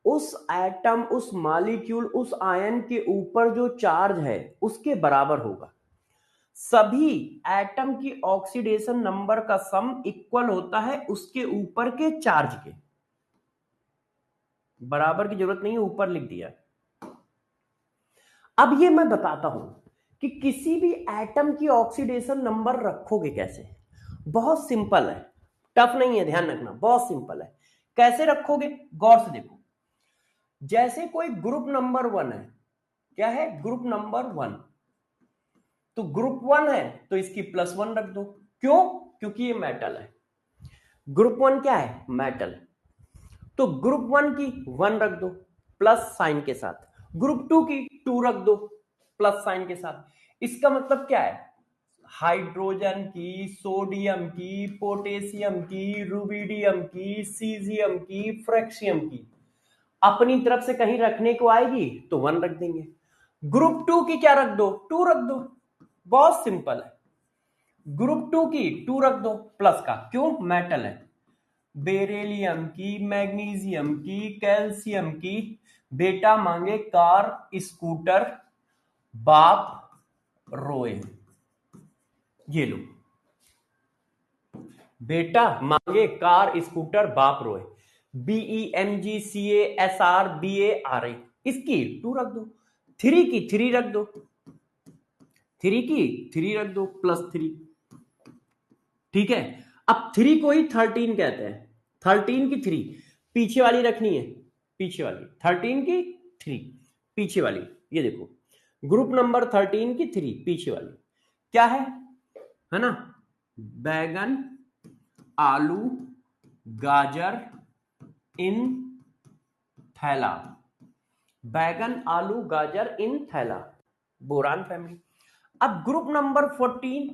उस एटम, उस मॉलिक्यूल, उस आयन के ऊपर जो चार्ज है उसके बराबर होगा। सभी एटम की ऑक्सीडेशन नंबर का सम इक्वल होता है उसके ऊपर के चार्ज के। बराबर की जरूरत नहीं है, ऊपर लिख दिया। अब ये मैं बताता हूं कि किसी भी एटम की ऑक्सीडेशन नंबर रखोगे कैसे। बहुत सिंपल है, टफ नहीं है, ध्यान रखना, बहुत सिंपल है। कैसे रखोगे गौर से देखो। जैसे कोई ग्रुप नंबर 1 है, क्या है, ग्रुप नंबर 1, तो ग्रुप 1 है तो इसकी +1 रख दो। क्यों, क्योंकि ये मेटल है। ग्रुप 1 क्या है, मेटल, तो ग्रुप 1 की 1 रख दो प्लस साइन के साथ, ग्रुप 2 की 2 रख दो प्लस साइन के साथ। इसका मतलब क्या है, हाइड्रोजन की, सोडियम की, पोटेशियम की, रुबिडियम की, सीजियम की, फ्रेक्शियम की अपनी तरफ से कहीं रखने को आएगी तो 1 रख देंगे। ग्रुप 2 की क्या रख दो, 2 रख दो। बहुत सिंपल है, ग्रुप 2 की 2 रख दो प्लस का, क्यों, मेटल है। बेरिलियम की, मैग्नीशियम की, कैल्शियम की, बेटा मांगे कार स्कूटर बाप रोए। ये लो, बेटा मांगे कार स्कूटर बाप रोए। BEMGCASRBARA, इसकी 2 रख दो, 3 की 3 रख दो, 3 की 3 रख दो, +3। ठीक है, अब 3 को ही 13 कहते हैं। 13 की 3 पीछे वाली रखनी है, पीछे वाली 13 की 3 पीछे वाली। ये देखो, ग्रुप नंबर 13 की 3 पीछे वाली क्या है ना? बैगन आलू गाजर इन थैला। बैगन आलू गाजर इन थैला, बोरान फैमिली। अब ग्रुप नंबर 14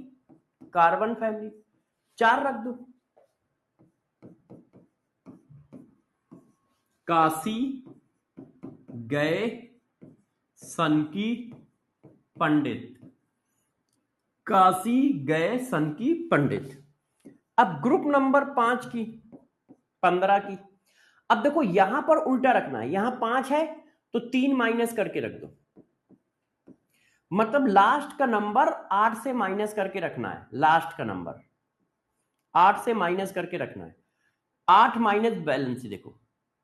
कार्बन फैमिली, 4 रख दो। काशी गए सन की पंडित, काशी गए सन की पंडित। अब ग्रुप नंबर 5 की 15 की। अब देखो यहां पर उल्टा रखना है, यहां 5 है तो 3 माइनस करके रख दो, मतलब लास्ट का नंबर 8 से माइनस करके रखना है। लास्ट का नंबर 8 से माइनस करके रखना है। 8 माइनस बैलेंस, देखो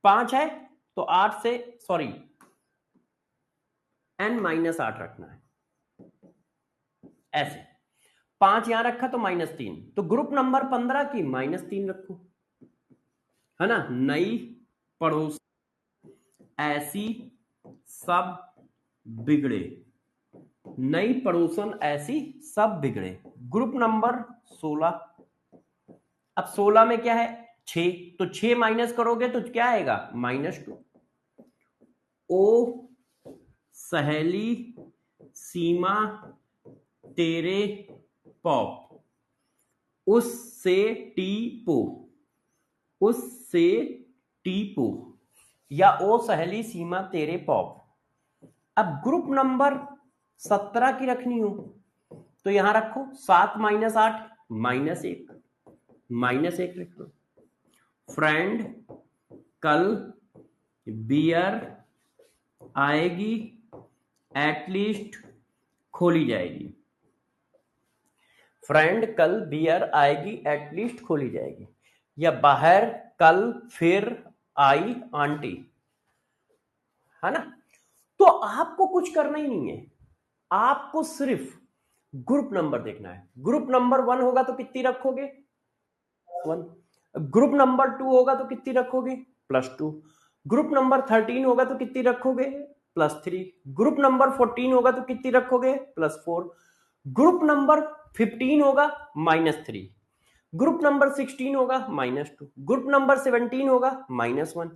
5 है तो 8 से सॉरी n-8 रखना है। ऐसे 5 यहां रखा तो -3, तो ग्रुप नंबर 15 की -3 रखो, है ना? नई पड़ोस ऐसी सब बिगड़े, नई पड़ोसन ऐसी सब बिगड़े। Group number 16। अब 16 में क्या है 6, तो 6 माइनस करोगे तो क्या आएगा -2। ओ सहेली सीमा तेरे पॉप, उससे टीपो, उससे टीपो, या ओ सहेली सीमा तेरे पॉप। अब ग्रुप नंबर 17 की रखनी हो तो यहां रखो 7 - 8 -1, -1 लिख लो। फ्रेंड कल बियर आएगी एटलीस्ट खोली जाएगी, फ्रेंड कल बियर आएगी एटलीस्ट खोली जाएगी। या बाहर कल फिर आई आंटी, है ना? तो आपको कुछ करना ही नहीं है, आपको सिर्फ ग्रुप नंबर देखना है। ग्रुप नंबर 1 होगा तो कितनी रखोगे 1, ग्रुप नंबर 2 होगा तो कितनी रखोगे +2, ग्रुप नंबर 13 होगा तो कितनी रखोगे +3, ग्रुप नंबर 14 होगा तो कितनी रखोगे +4, ग्रुप नंबर 15 होगा -3, ग्रुप नंबर 16 होगा -2, ग्रुप नंबर 17 होगा -1,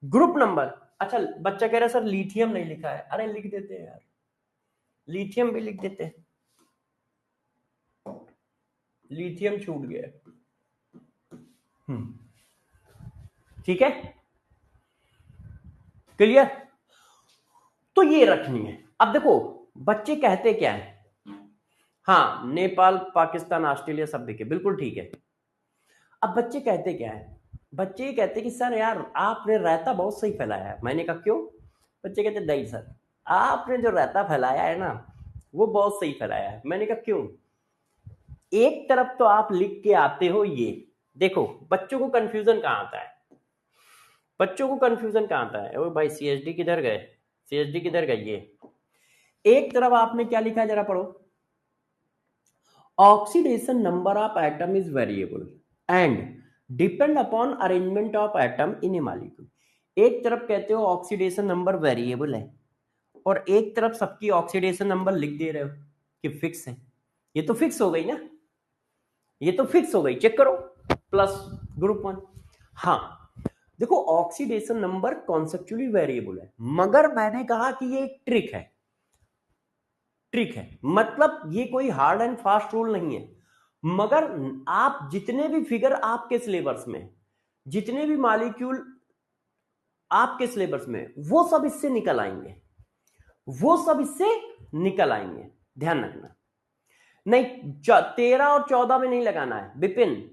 ग्रुप नंबर, अच्छा बच्चा कह रहा है सर लिथियम नहीं लिखा है, अरे लिख देते हैं यार, लिथियम भी लिख देते हैं, लिथियम छूट गया। ठीक है, क्लियर? तो ये रखनी है। अब देखो बच्चे कहते क्या है, हाँ नेपाल पाकिस्तान ऑस्ट्रेलिया सब देखे, बिल्कुल ठीक है। अब बच्चे कहते क्या है, बच्चे कहते कि सर यार आपने रायता बहुत सही फैलाया है। मैंने कहा क्यों? बच्चे कहते नहीं सर आपने जो रायता फैलाया है ना वो बहुत सही फैलाया है। मैंने कहा क्यों? एक तरफ तो आप लिख के आते हो ये, देखो बच्चों को कंफ्यूजन कहां आता है, बच्चों को कंफ्यूजन कहां आता है? ओ भाई सीएचडी किधर गए, सीएचडी किधर गए? ये एक तरफ आपने क्या लिखा है जरा पढ़ो, oxidation number of atom is variable and depend upon arrangement of atom in A molecule. एक तरफ कहते हो ऑक्सीडेशन नंबर वेरिएबल है और एक तरफ सबकी ऑक्सीडेशन नंबर लिख दे रहे हो कि फिक्स है। ये तो फिक्स हो गई ना, ये तो फिक्स हो गई, चेक करो प्लस ग्रुप 1। हाँ देखो ऑक्सीडेशन नंबर कॉन्सेप्चुअली वेरिएबल है, मगर मैंने कहा कि ये एक ट्रिक है, ट्रिक है मतलब ये कोई हार्ड एंड फास्ट रूल नहीं है। मगर आप जितने भी फिगर आपके सिलेबस में, जितने भी मॉलिक्यूल आपके सिलेबस में, वो सब इससे निकल आएंगे, वो सब इससे निकल आएंगे, ध्यान रखना। नहीं 13 और 14 में नहीं लगाना है विपिन,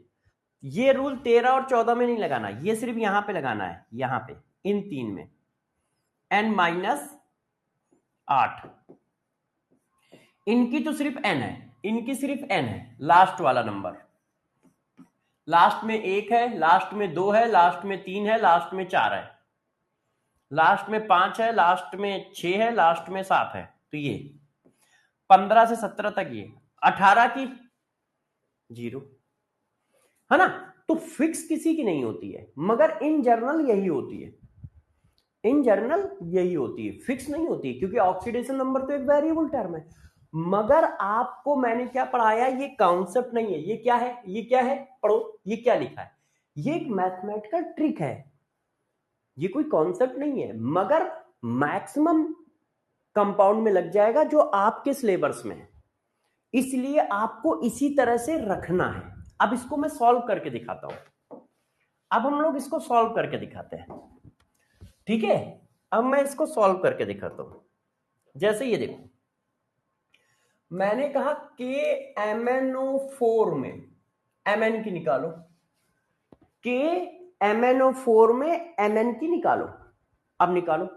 ये रूल 13 और 14 में नहीं लगाना, ये सिर्फ यहां पे लगाना है, यहां पे इन 3 में, n माइनस 8। इनकी तो सिर्फ n है, इनकी सिर्फ n है, लास्ट वाला नंबर। लास्ट में 1 है, लास्ट में 2 है, लास्ट में 3 है, लास्ट में 4 है, लास्ट में 5 है, लास्ट में 6 है, लास्ट में 7 है। तो ये 15 से 17 तक, ये 18 की 0 है ना। तो फिक्स किसी की नहीं होती है, मगर इन जनरल यही होती है, इन जनरल यही होती है, फिक्स नहीं होती है, क्योंकि ऑक्सीडेशन नंबर तो एक वेरिएबल टर्म है। मगर आपको मैंने क्या पढ़ाया, ये कॉन्सेप्ट नहीं है। ये क्या है, ये क्या है, पढ़ो, ये क्या लिखा है, ये एक मैथमेटिकल ट्रिक है, ये कोई कॉन्सेप्ट नहीं है, मगर मैक्सिमम कंपाउंड में लग जाएगा जो आपके सिलेबस में है, इसलिए आपको इसी तरह से रखना है। अब इसको मैं सॉल्व करके दिखाता हूं, अब हम लोग इसको सॉल्व करके दिखाते हैं, ठीक है। अब मैं इसको सॉल्व करके दिखाता हूं। जैसे ये देखो, मैंने कहा के MnO4 में Mn की निकालो, के MnO4 में Mn की निकालो। अब निकालो,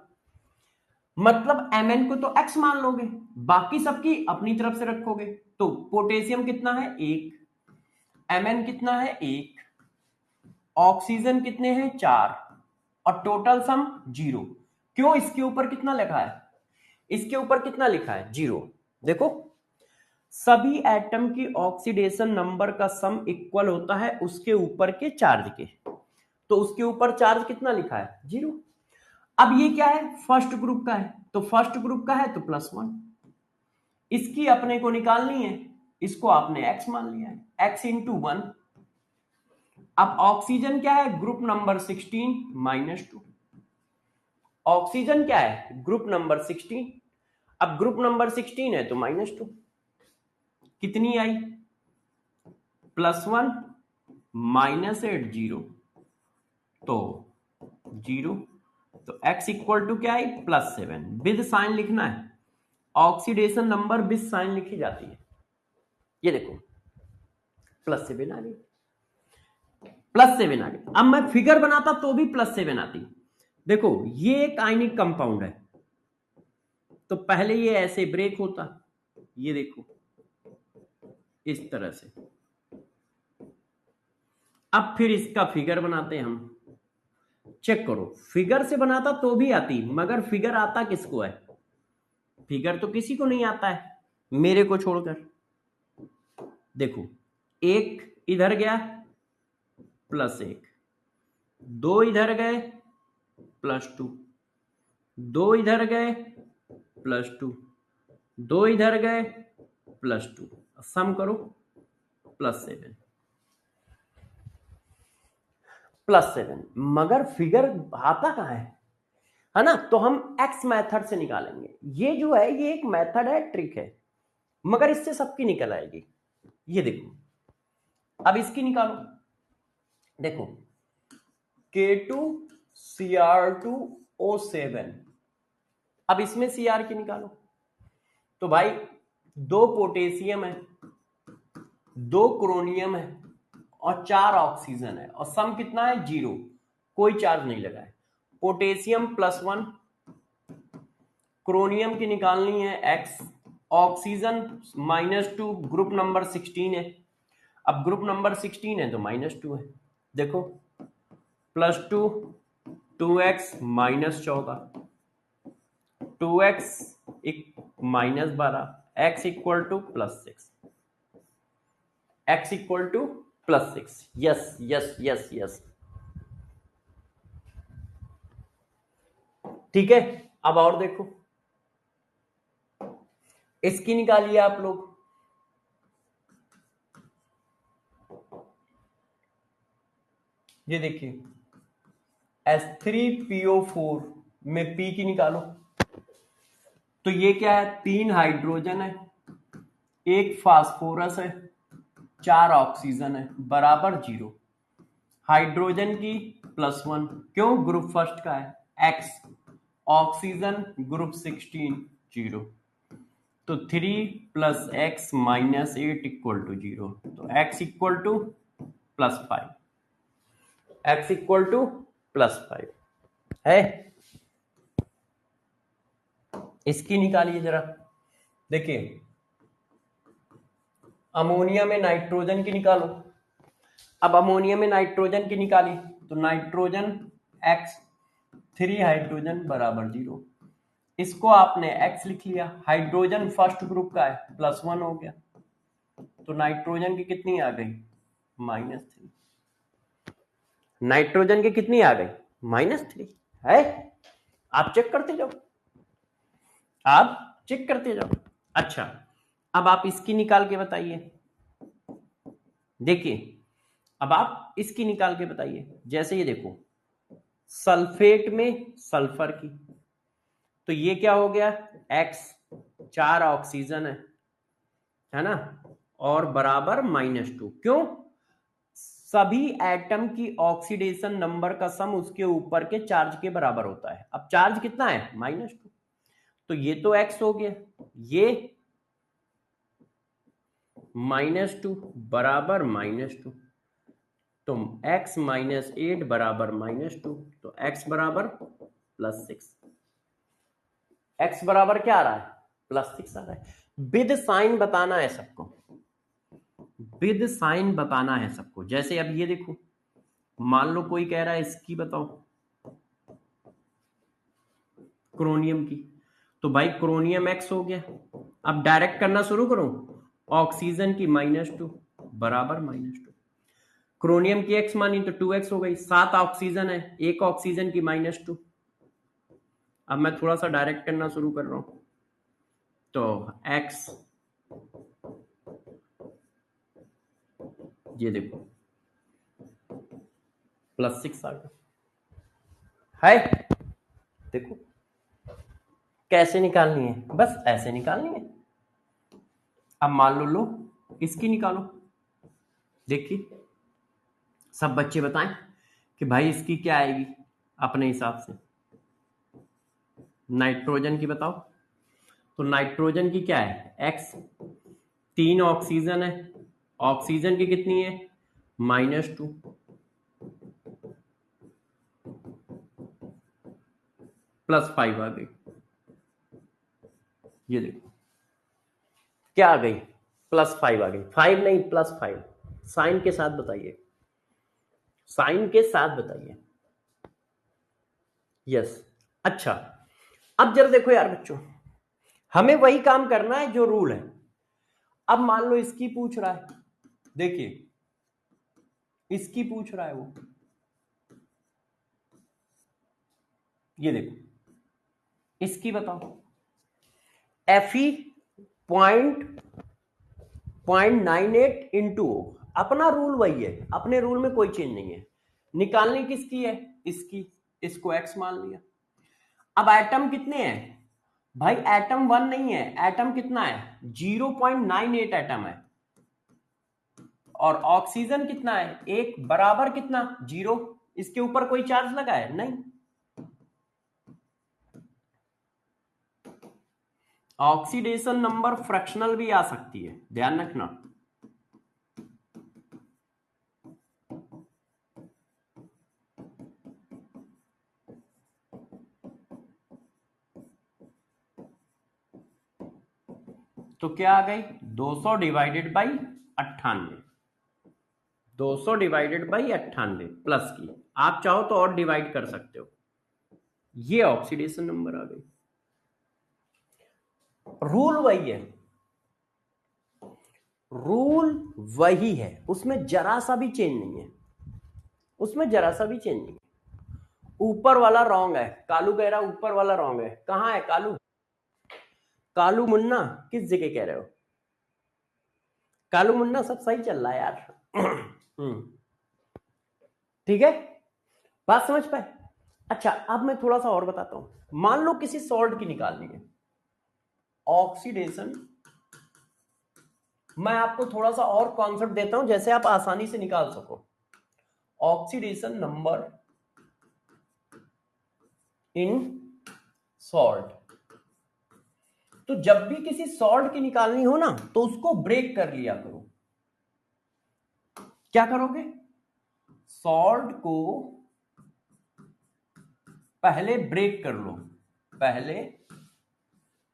मतलब Mn को तो x मान लोगे, बाकी सबकी अपनी तरफ से रखोगे। तो पोटेशियम कितना है, 1, Mn कितना है, 1, ऑक्सीजन कितने हैं, 4, और टोटल सम 0। क्यों, इसके ऊपर कितना लिखा है, इसके ऊपर कितना लिखा है, 0। देखो, सभी एटम की ऑक्सीडेशन नंबर का सम इक्वल होता है उसके ऊपर के चार्ज के। तो उसके ऊपर चार्ज कितना लिखा है, 0। अब ये क्या है, फर्स्ट ग्रुप का है, तो फर्स्ट ग्रुप का है तो +1। इसकी अपने को निकालनी है, इसको आपने x मान लिया है, x इंटू 1। अब ऑक्सीजन क्या है, ग्रुप नंबर 16 -2। ऑक्सीजन क्या है, ग्रुप नंबर 16। अब ग्रुप नंबर 16 है तो -2, कितनी आई, +1 -8 0, तो 0। तो x इक्वल टू क्या है, +7। विद साइन लिखना है, ऑक्सीडेशन नंबर विद साइन लिखी जाती है। ये देखो, +7 आ गई, +7 आ गई। अब मैं फिगर बनाता तो भी +7 आती। देखो, ये एक आयनिक कंपाउंड है, तो पहले ये ऐसे ब्रेक होता, ये देखो इस तरह से। अब फिर इसका फिगर बनाते हैं हम, चेक करो, फिगर से बनाता तो भी आती, मगर फिगर आता किसको है, फिगर तो किसी को नहीं आता है मेरे को छोड़कर। देखो, 1 इधर गया, +1, 2 इधर गए, +2, 2 इधर गए, +2, 2 इधर गए, +2, सम करो, +7, +7। मगर फिगर आता कहां है ना। तो हम एक्स मेथड से निकालेंगे। ये जो है, ये एक मेथड है, ट्रिक है, मगर इससे सबकी निकल आएगी। ये देखो, अब इसकी निकालो। देखो, K2Cr2O7, अब इसमें Cr की निकालो। तो भाई 2 पोटेशियम है, 2 क्रोनियम है और 4 ऑक्सीजन है, और सम कितना है, 0, कोई चार्ज नहीं लगा है। पोटेशियम +1, क्रोनियम की निकालनी है x, ऑक्सीजन -2, ग्रुप नंबर 16 है। अब ग्रुप नंबर 16 है तो -2 है। देखो, +2, 2x -14, 2x -12, x equal to +6, x equal to +6। Yes yes yes yes, ठीक है। अब और देखो, इसकी निकालिए आप लोग। ये देखिए, H3PO4 में P की निकालो। तो ये क्या है, 3 हाइड्रोजन है, 1 फास्फोरस है, 4 ऑक्सीजन है, बराबर 0। हाइड्रोजन की +1, क्यों, ग्रुप फर्स्ट का है, X, ऑक्सीजन ग्रुप 16 0। तो 3 + x - 8 = 0। तो x equal to +5, x equal to +5 है। इसकी निकालिए जरा, देखिए अमोनिया में नाइट्रोजन की निकालो। अब अमोनिया में नाइट्रोजन की निकाली तो नाइट्रोजन X, 3 हाइड्रोजन बराबर 0। इसको आपने X लिख लिया, हाइड्रोजन फर्स्ट ग्रुप का है, +1 हो गया, तो नाइट्रोजन की कितनी आ गई, -3। नाइट्रोजन की कितनी आ गई, -3 है। आप चेक करते जाओ, आप चेक करते जाओ। अच्छा, अब आप इसकी निकाल के बताइए। देखिए अब आप इसकी निकाल के बताइए, जैसे ये देखो सल्फेट में सल्फर की, तो ये क्या हो गया, X, 4 ऑक्सीजन है ना, और बराबर -2। क्यों, सभी एटम की ऑक्सीडेशन नंबर का सम उसके ऊपर के चार्ज के बराबर होता है। अब चार्ज कितना है, -2, तो ये तो X हो गया, ये -2 बराबर -2, तो x -8 बराबर -2, तो x बराबर +6। x बराबर क्या आ रहा है, +6 आ रहा है। विद साइन बताना है सबको, विद साइन बताना है सबको। जैसे अब ये देखो, मान लो कोई कह रहा है इसकी बताओ, क्रोनियम की, तो भाई क्रोनियम X हो गया। अब डायरेक्ट करना शुरू करो, ऑक्सीजन की -2 बराबर -2, क्रोनियम की X मानी तो 2x हो गई, 7 ऑक्सीजन है, एक ऑक्सीजन की -2। अब मैं थोड़ा सा डायरेक्ट करना शुरू कर रहा हूं, तो x, ये देखो +6 आ गया है। देखो कैसे निकालनी है, बस ऐसे निकालनी है। अब मान लो इसकी निकालो, देखिए सब बच्चे बताएं कि भाई इसकी क्या आएगी अपने हिसाब से। नाइट्रोजन की बताओ, तो नाइट्रोजन की क्या है, X, 3 ऑक्सीजन है, ऑक्सीजन की कितनी है, -2, +5 आ गई। ये देखो क्या आ गई, +5 आ गई, 5 नहीं +5। साइन के साथ बताइए, साइन के साथ बताइए, यस। अच्छा, अब जरा देखो यार बच्चों, हमें वही काम करना है जो रूल है। अब मान लो इसकी पूछ रहा है, देखिए इसकी पूछ रहा है वो, ये देखो इसकी बताओ, Fe .98 इंटू, अपना रूल वही है, अपने रूल में कोई चेंज नहीं है। निकालनी किसकी है, इसकी, इसको x मान लिया। अब एटम कितने हैं भाई, एटम 1 नहीं है, एटम कितना है, 0.98 एटम है, और ऑक्सीजन कितना है, एक, बराबर कितना, 0। इसके ऊपर कोई चार्ज लगा है, नहीं। ऑक्सीडेशन नंबर फ्रैक्शनल भी आ सकती है, ध्यान रखना। तो क्या आ गई, 200 divided by 98, 200 divided by 98 plus की, आप चाहो तो और डिवाइड कर सकते हो, ये ऑक्सीडेशन नंबर आ गई। रूल वही है, रूल वही है, उसमें जरा सा भी चेंज नहीं है, उसमें जरा सा भी चेंज नहीं है। ऊपर वाला रॉन्ग है, कालू कह रहा ऊपर वाला रॉन्ग है, कहां है कालू, कालू मुन्ना किस जगह कह रहे हो, कालू मुन्ना सब सही चल रहा है यार। ठीक है, बात समझ पाए। अच्छा, अब मैं थोड़ा सा और बताता हूं, मान लो किसी सॉल्ट की निकालनी है ऑक्सीडेशन, मैं आपको थोड़ा सा और कॉन्सेप्ट देता हूं जैसे आप आसानी से निकाल सको। ऑक्सीडेशन नंबर इन सॉल्ट, तो जब भी किसी सॉल्ट की निकालनी हो ना, तो उसको ब्रेक कर लिया करो। क्या करोगे, सॉल्ट को पहले ब्रेक कर लो, पहले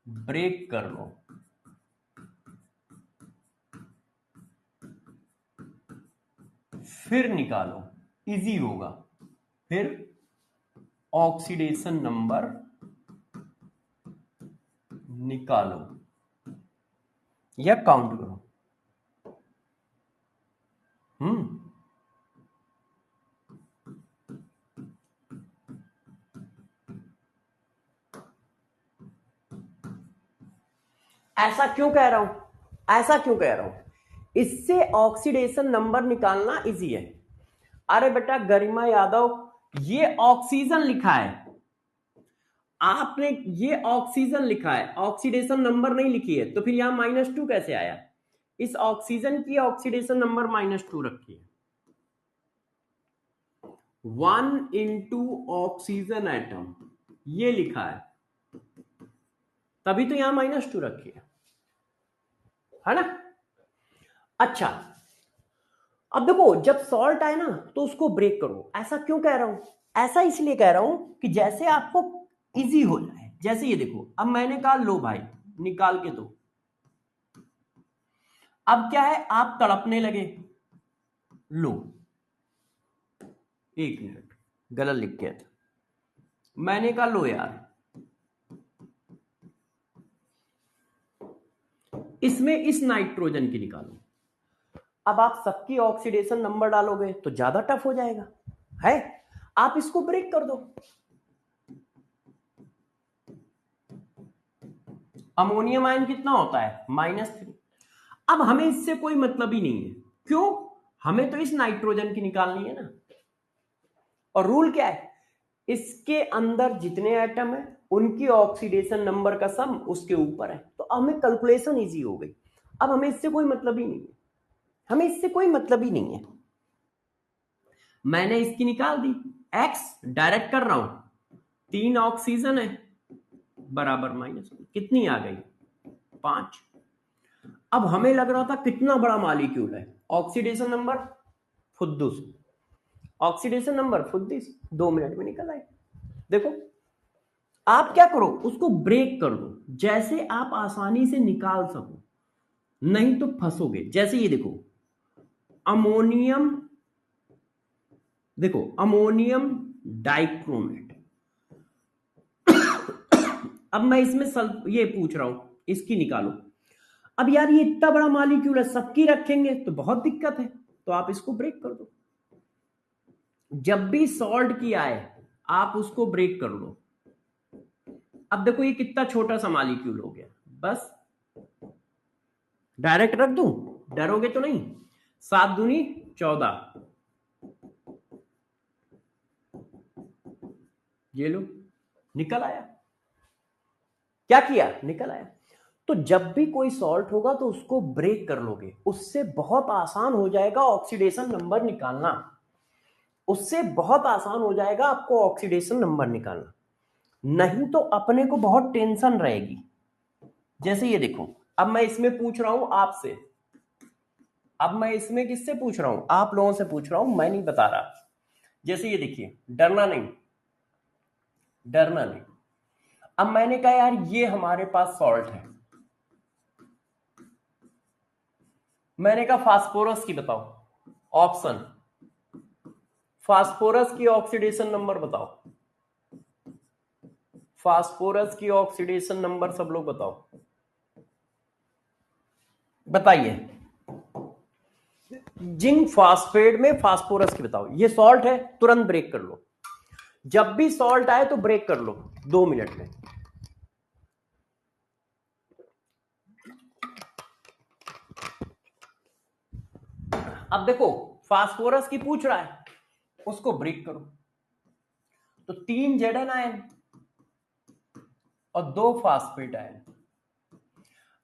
ब्रेक कर लो, फिर निकालो, इजी होगा। फिर ऑक्सीडेशन नंबर निकालो या काउंट करो। ऐसा क्यों कह रहा हूं, ऐसा क्यों कह रहा हूं, इससे ऑक्सीडेशन नंबर निकालना इजी है। अरे बेटा गरिमा यादव, ये ऑक्सीजन लिखा है, आपने ये ऑक्सीजन लिखा है, ऑक्सीडेशन नंबर नहीं लिखी है, तो फिर यहां -2 कैसे आया? इस ऑक्सीजन की ऑक्सीडेशन नंबर -2 रखी है। 1 इंटू ऑक्सीजन एटम ये लिखा है, तभी तो यहां -2 रखी है ना। अच्छा, अब देखो जब सॉल्ट आए ना तो उसको ब्रेक करो। ऐसा क्यों कह रहा हूं? ऐसा इसलिए कह रहा हूं कि जैसे आपको इजी हो जाए। जैसे ये देखो, अब मैंने कहा लो भाई निकाल के दो, अब क्या है, आप तड़पने लगे। लो, 1 मिनट, गलत लिख गया था। मैंने कहा लो यार, इसमें इस नाइट्रोजन की निकालो। अब आप सबकी ऑक्सीडेशन नंबर डालोगे तो ज्यादा टफ हो जाएगा, है? आप इसको ब्रेक कर दो। अमोनियम आयन कितना होता है? -3। अब हमें इससे कोई मतलब ही नहीं है, क्यों? हमें तो इस नाइट्रोजन की निकालनी है ना। और रूल क्या है, इसके अंदर जितने एटम है उनकी ऑक्सीडेशन नंबर का सम उसके ऊपर है, तो हमें कैलकुलेशन इजी हो गई। अब हमें इससे कोई मतलब ही नहीं है, हमें इससे कोई मतलब ही नहीं है। मैंने इसकी निकाल दी, एक्स डायरेक्ट कर रहा हूं, 3 ऑक्सीजन है बराबर -, कितनी आ गई? 5। अब हमें लग रहा था कितना बड़ा मॉलिक्यूल है, ऑक्सीडेशन नंबर फुद्दूस, ऑक्सीडेशन नंबर फुद्दीस, 2 मिनट में निकल आए। देखो, आप क्या करो, उसको ब्रेक कर दो, जैसे आप आसानी से निकाल सको, नहीं तो फंसोगे। जैसे ये देखो, अमोनियम, देखो अमोनियम डाइक्रोमेट। अब मैं इसमें ये पूछ रहा हूं, इसकी निकालो। अब यार ये इतना बड़ा मॉलिक्यूल है, सबकी रखेंगे तो बहुत दिक्कत है, तो आप इसको ब्रेक कर दो। जब भी सॉल्ट की आए आप उसको ब्रेक कर लो। अब देखो ये कितना छोटा सा मॉलिक्यूल हो गया, बस डायरेक्ट रख दूं, डरोगे तो नहीं? 7 दूनी 14, ये लो निकल आया। क्या किया? निकल आया। तो जब भी कोई सॉल्ट होगा तो उसको ब्रेक कर लोगे, उससे बहुत आसान हो जाएगा ऑक्सीडेशन नंबर निकालना, उससे बहुत आसान हो जाएगा आपको ऑक्सीडेशन नंबर निकालना। नहीं तो अपने को बहुत टेंशन रहेगी। जैसे ये देखो, अब मैं इसमें पूछ रहा हूं आपसे, अब मैं इसमें किससे पूछ रहा हूं? आप लोगों से पूछ रहा हूं, मैं नहीं बता रहा। जैसे ये देखिए, डरना नहीं, डरना नहीं। अब मैंने कहा यार ये हमारे पास सॉल्ट है, मैंने कहा फास्फोरस की बताओ, ऑप्शन फास्फोरस की ऑक्सीडेशन नंबर बताओ, फास्फोरस की ऑक्सीडेशन नंबर सब लोग बताओ, बताइए। जिंक फास्फेट में फास्फोरस की बताओ। ये सॉल्ट है, तुरंत ब्रेक कर लो, जब भी सॉल्ट आए तो ब्रेक कर लो 2 मिनट में। अब देखो फास्फोरस की पूछ रहा है, उसको ब्रेक करो, तो 3 जेडन आयन और 2 फास्फेट आयन।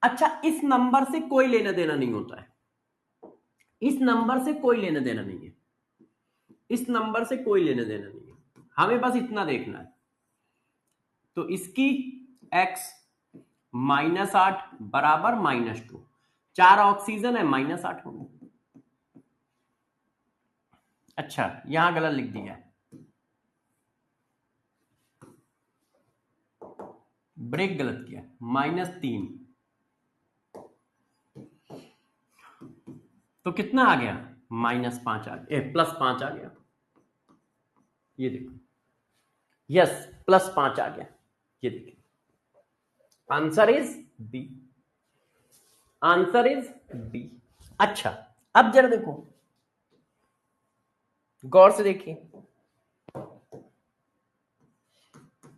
अच्छा, इस नंबर से कोई लेना देना नहीं होता है, इस नंबर से कोई लेना देना नहीं है, इस नंबर से कोई लेना देना नहीं है, हमें बस इतना देखना है। तो इसकी x -8 बराबर -2, 4 ऑक्सीजन है, -8 होगा। अच्छा, यहां गलत लिख दिया है, ब्रेक गलत किया, -3, तो कितना आ गया, -5 आ गया, +5 आ गया, ये देखो, यस +5 आ गया, ये देखिए, answer is B, answer is B. अच्छा, अब जरा देखो, गौर से देखिए,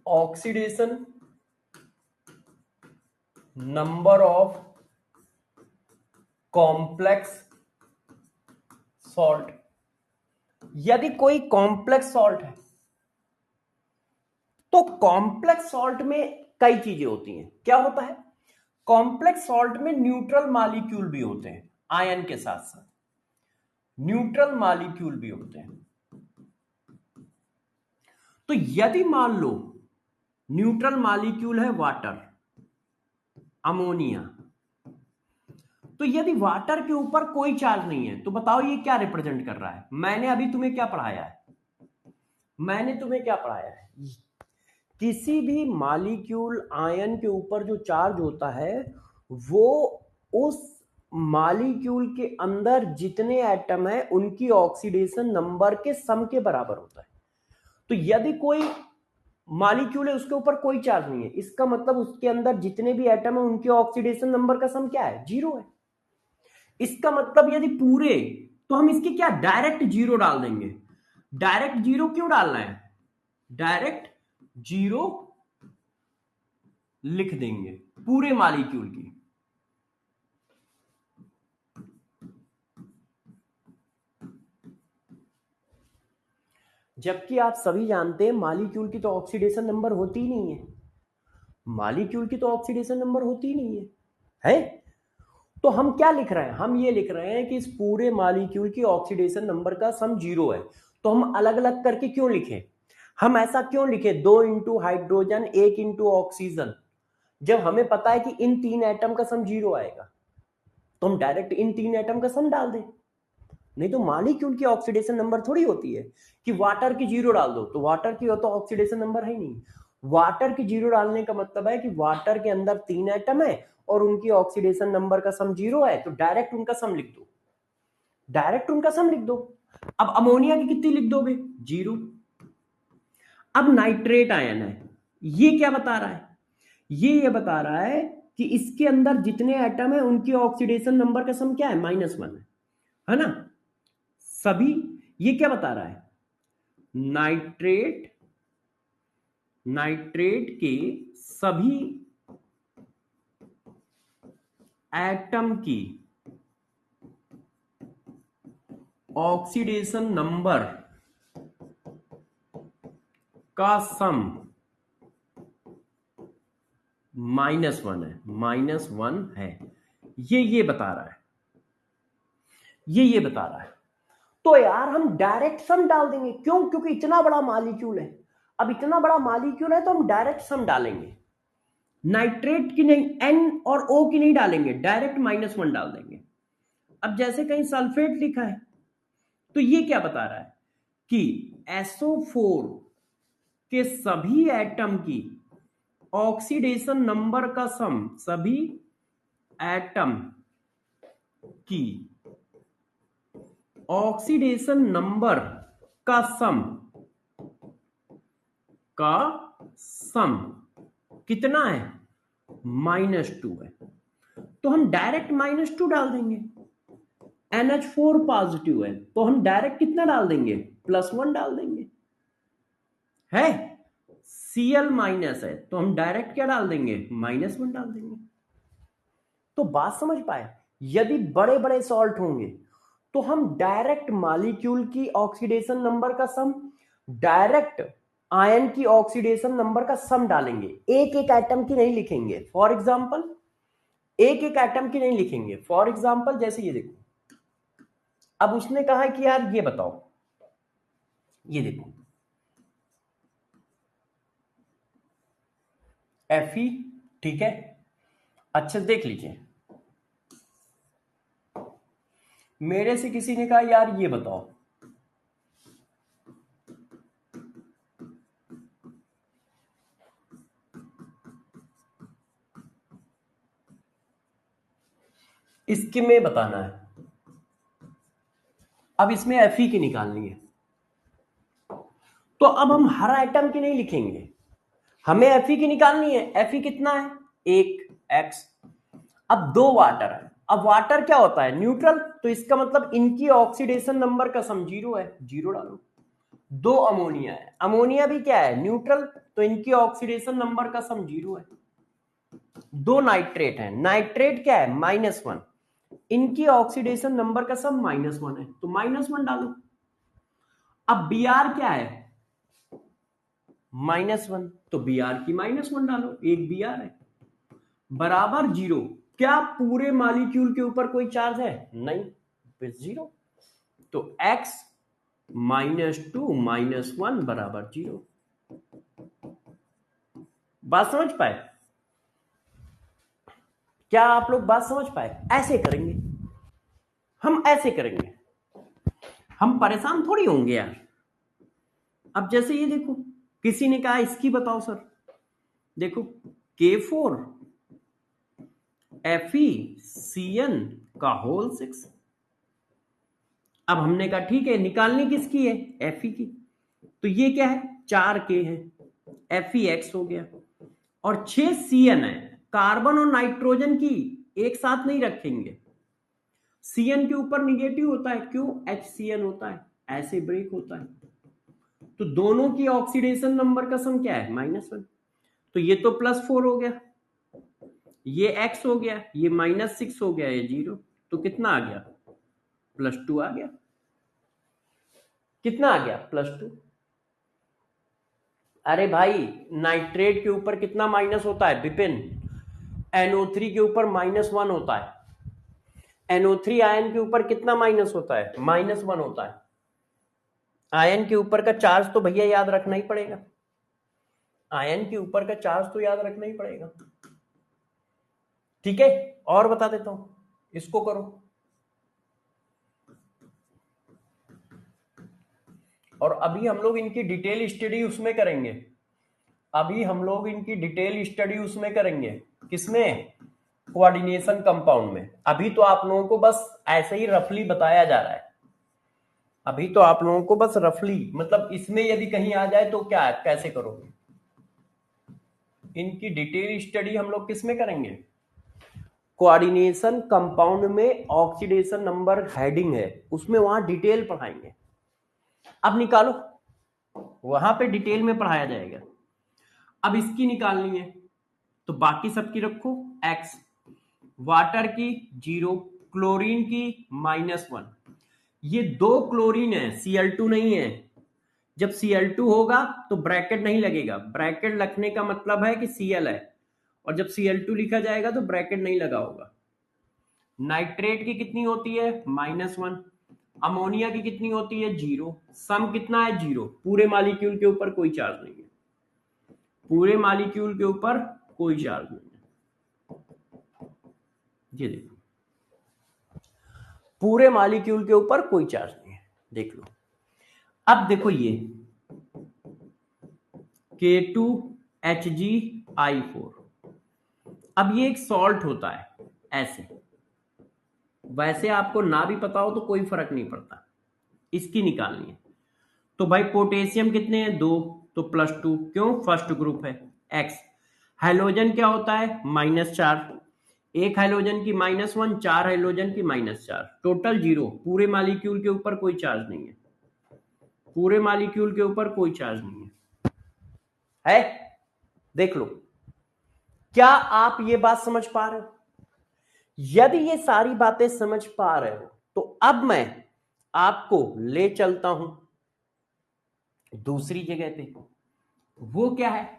oxidation number of complex salt, यदि कोई कॉम्प्लेक्स सॉल्ट है तो कॉम्प्लेक्स सॉल्ट में कई चीजें होती हैं। क्या होता है, कॉम्प्लेक्स सॉल्ट में न्यूट्रल मॉलिक्यूल भी होते हैं, आयन के साथ साथ न्यूट्रल मॉलिक्यूल भी होते हैं। तो यदि मान लो न्यूट्रल मॉलिक्यूल है वाटर, अमोनिया, तो यदि वाटर के ऊपर कोई चार्ज नहीं है तो बताओ ये क्या रिप्रेजेंट कर रहा है। मैंने अभी तुम्हें क्या पढ़ाया है, मैंने तुम्हें क्या पढ़ाया है, किसी भी मॉलिक्यूल आयन के ऊपर जो चार्ज होता है वो उस मॉलिक्यूल के अंदर जितने एटम है उनकी ऑक्सीडेशन नंबर के सम के बराबर होता है। तो यदि कोई मॉलिक्यूल है उसके ऊपर कोई चार्ज नहीं है, इसका मतलब उसके अंदर जितने भी एटम है उनके ऑक्सीडेशन नंबर का सम क्या है, 0 है। इसका मतलब यदि पूरे, तो हम इसकी क्या डायरेक्ट 0 डाल देंगे। डायरेक्ट 0 क्यों डालना है, डायरेक्ट 0 लिख देंगे पूरे मॉलिक्यूल की। जबकि आप सभी जानते हैं मॉलिक्यूल की तो ऑक्सीडेशन नंबर होती ही नहीं है, मॉलिक्यूल की तो ऑक्सीडेशन नंबर होती ही नहीं है। तो हम क्या लिख रहे हैं, हम ये लिख रहे हैं कि इस पूरे मॉलिक्यूल की ऑक्सीडेशन नंबर का सम 0 है। तो हम अलग अलग करके क्यों लिखें, हम ऐसा क्यों लिखे 2 इंटू हाइड्रोजन 1 इंटू ऑक्सीजन, जब हमें पता है कि इन 3 एटम का सम 0 आएगा, तो हम डायरेक्ट इन 3 एटम का सम डाल दें। नहीं तो मॉलिक्यूल की ऑक्सीडेशन नंबर थोड़ी होती है कि वाटर की 0 डाल दो, तो वाटर की तो ऑक्सीडेशन नंबर है ही नहीं। वाटर की 0 डालने का मतलब है कि वाटर के अंदर 3 एटम है और उनकी ऑक्सीडेशन नंबर का सम 0 है, तो डायरेक्ट उनका सम लिख दो, डायरेक्ट उनका सम लिख दो। अब अमोनिया की कितनी लिख दोगे, 0। अब नाइट्रेट आयन है, ये क्या बता रहा है, ये बता रहा है कि इसके अंदर जितने एटम है उनकी ऑक्सीडेशन नंबर का सम क्या है, -1 है ना। सभी, ये क्या बता रहा है, नाइट्रेट, नाइट्रेट के सभी एटम की ऑक्सीडेशन नंबर का सम -1 है, -1 है, ये बता रहा है, ये बता रहा है। तो यार हम डायरेक्ट सम डाल देंगे, क्यों, क्योंकि इतना बड़ा मॉलिक्यूल है। अब इतना बड़ा मॉलिक्यूल है तो हम डायरेक्ट सम डालेंगे, नाइट्रेट की नहीं, N और O की नहीं डालेंगे, डायरेक्ट -1 डाल देंगे। अब जैसे कहीं सल्फेट लिखा है तो ये क्या बता रहा है कि SO4 के सभी एटम की ऑक्सीडेशन नंबर का सम, सभी एटम की ऑक्सीडेशन नंबर का सम, का सम कितना है, -2 है। तो हम डायरेक्ट -2 डाल देंगे। NH4 पॉजिटिव है तो हम डायरेक्ट कितना डाल देंगे, +1 डाल देंगे, है। Cl माइनस है तो हम डायरेक्ट क्या डाल देंगे, -1 डाल देंगे। तो बात समझ पाए, यदि बड़े बड़े सॉल्ट होंगे तो हम डायरेक्ट मॉलिक्यूल की ऑक्सीडेशन नंबर का सम, डायरेक्ट आयन की ऑक्सीडेशन नंबर का सम डालेंगे, एक एक एटम की नहीं लिखेंगे। फॉर एग्जांपल एक एक एटम की नहीं लिखेंगे, फॉर एग्जांपल जैसे ये देखो, अब उसने कहा कि यार ये बताओ, ये देखो Fe, ठीक है, अच्छा देख लीजिए, मेरे से किसी ने कहा यार ये बताओ, इसके में बताना है। अब इसमें Fe की निकालनी है, तो अब हम हर आइटम की नहीं लिखेंगे, हमें Fe की निकालनी है। Fe कितना है? 1x। अब 2 वाटर है। अब वाटर क्या होता है? न्यूट्रल, तो इसका मतलब इनकी ऑक्सीडेशन नंबर का सम 0 है, 0 डालो। 2 अमोनिया है, अमोनिया भी क्या है? न्यूट्रल, तो इनकी ऑक्सीडेशन नंबर का सम 0 है। 2 नाइट्रेट है, नाइट्रेट क्या है? -1, इनकी ऑक्सीडेशन नंबर का सम -1 है, तो -1 डालो। अब Br क्या है? -1, तो Br की -1 डालो, एक Br है, बराबर 0। क्या पूरे मॉलिक्यूल के ऊपर कोई चार्ज है? नहीं, फिर 0। तो x -2 -1 बराबर 0। बात समझ पाए? क्या आप लोग बात समझ पाए? ऐसे करेंगे, हम ऐसे करेंगे, हम परेशान थोड़ी होंगे यार। अब जैसे ये देखो, किसी ने कहा इसकी बताओ सर, देखो K4 FeCN का होल 6। अब हमने कहा ठीक है, निकालनी किसकी है? Fe की। तो ये क्या है? 4K है, FeX हो गया, और 6 CN है। कार्बन और नाइट्रोजन की एक साथ नहीं रखेंगे, CN के ऊपर निगेटिव होता है, क्यों? HCN होता है, ऐसे ब्रेक होता है। तो दोनों की ऑक्सीडेशन नंबर का सम क्या है? -1। तो ये तो +4 हो गया, ये x हो गया, ये -6 हो गया, ये 0। तो कितना आ गया? +2 आ गया। कितना आ गया? +2। अरे भाई, नाइट्रेट के ऊपर कितना माइनस होता है विपिन? NO3 के ऊपर -1 होता है। NO3 आयन के ऊपर कितना माइनस होता है? -1 होता है। आयन के ऊपर का चार्ज तो भैया याद रखना ही पड़ेगा, आयन के ऊपर का चार्ज तो याद रखना ही पड़ेगा। ठीक है, और बता देता हूं, इसको करो। और अभी हम लोग इनकी डिटेल स्टडी उसमें करेंगे, अभी हम लोग इनकी डिटेल स्टडी उसमें करेंगे, किसमें? कोऑर्डिनेशन कंपाउंड में। अभी तो आप लोगों को बस ऐसे ही रफली बताया जा रहा है, अभी तो आप लोगों को बस रफली, मतलब इसमें यदि कहीं आ जाए तो क्या, कैसे करोगे? इनकी डिटेल स्टडी हम लोग किसमें करेंगे? कोऑर्डिनेशन कंपाउंड में ऑक्सीडेशन नंबर हेडिंग है, उसमें वहां डिटेल पढ़ाएंगे। अब निकालो, वहां पे डिटेल में पढ़ाया जाएगा। अब इसकी निकालनी है, तो बाकी सबकी रखो x, वाटर की 0, क्लोरीन की -1। ये 2 क्लोरीन है, Cl2 नहीं है। जब Cl2 होगा तो ब्रैकेट नहीं लगेगा, ब्रैकेट लगने का मतलब है कि Cl है, और जब Cl2 लिखा जाएगा तो ब्रैकेट नहीं लगा होगा। नाइट्रेट की कितनी होती है? -1। अमोनिया की कितनी होती है? 0। सम कितना है? 0। पूरे मॉलिक्यूल के ऊपर कोई चार्ज नहीं है, पूरे मॉलिक्यूल के ऊपर कोई चार्ज नहीं है। ये देखो, पूरे मॉलिक्यूल के ऊपर कोई चार्ज नहीं है, देख लो। अब देखो ये K2HgI4, अब ये एक सॉल्ट होता है ऐसे, वैसे आपको ना भी पता हो तो कोई फर्क नहीं पड़ता, इसकी निकालनी है। तो भाई पोटेशियम कितने हैं? 2, तो +2, क्यों? फर्स्ट ग्रुप है। X, हाइड्रोजन क्या होता है? -4, एक हाइड्रोजन की -1, 4 हाइड्रोजन की -4, टोटल 0। पूरे मॉलिक्यूल के ऊपर कोई चार्ज नहीं है, पूरे मॉलिक्यूल के ऊपर कोई चार्ज नहीं है। देख लो, क्या आप ये बात समझ पा रहे हो? यदि ये सारी बातें समझ पा रहे हो तो अब मैं आपको ले चलता हूं दूसरी जगह पे। वो क्या है?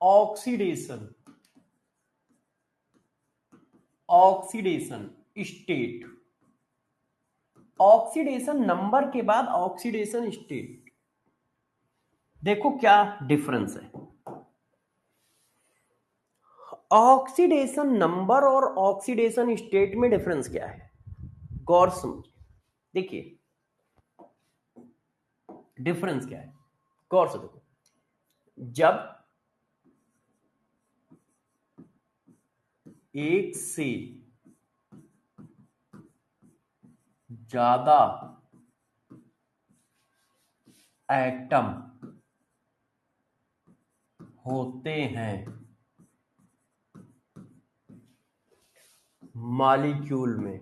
Oxidation, oxidation state. Oxidation number के बाद ऑक्सीडेशन स्टेट, देखो क्या डिफरेंस है। ऑक्सीडेशन नंबर और ऑक्सीडेशन स्टेट में डिफरेंस क्या है? गौर समझिए, देखिए डिफरेंस क्या है, गौर से देखो। जब एक से ज्यादा एटम होते हैं मॉलिक्यूल में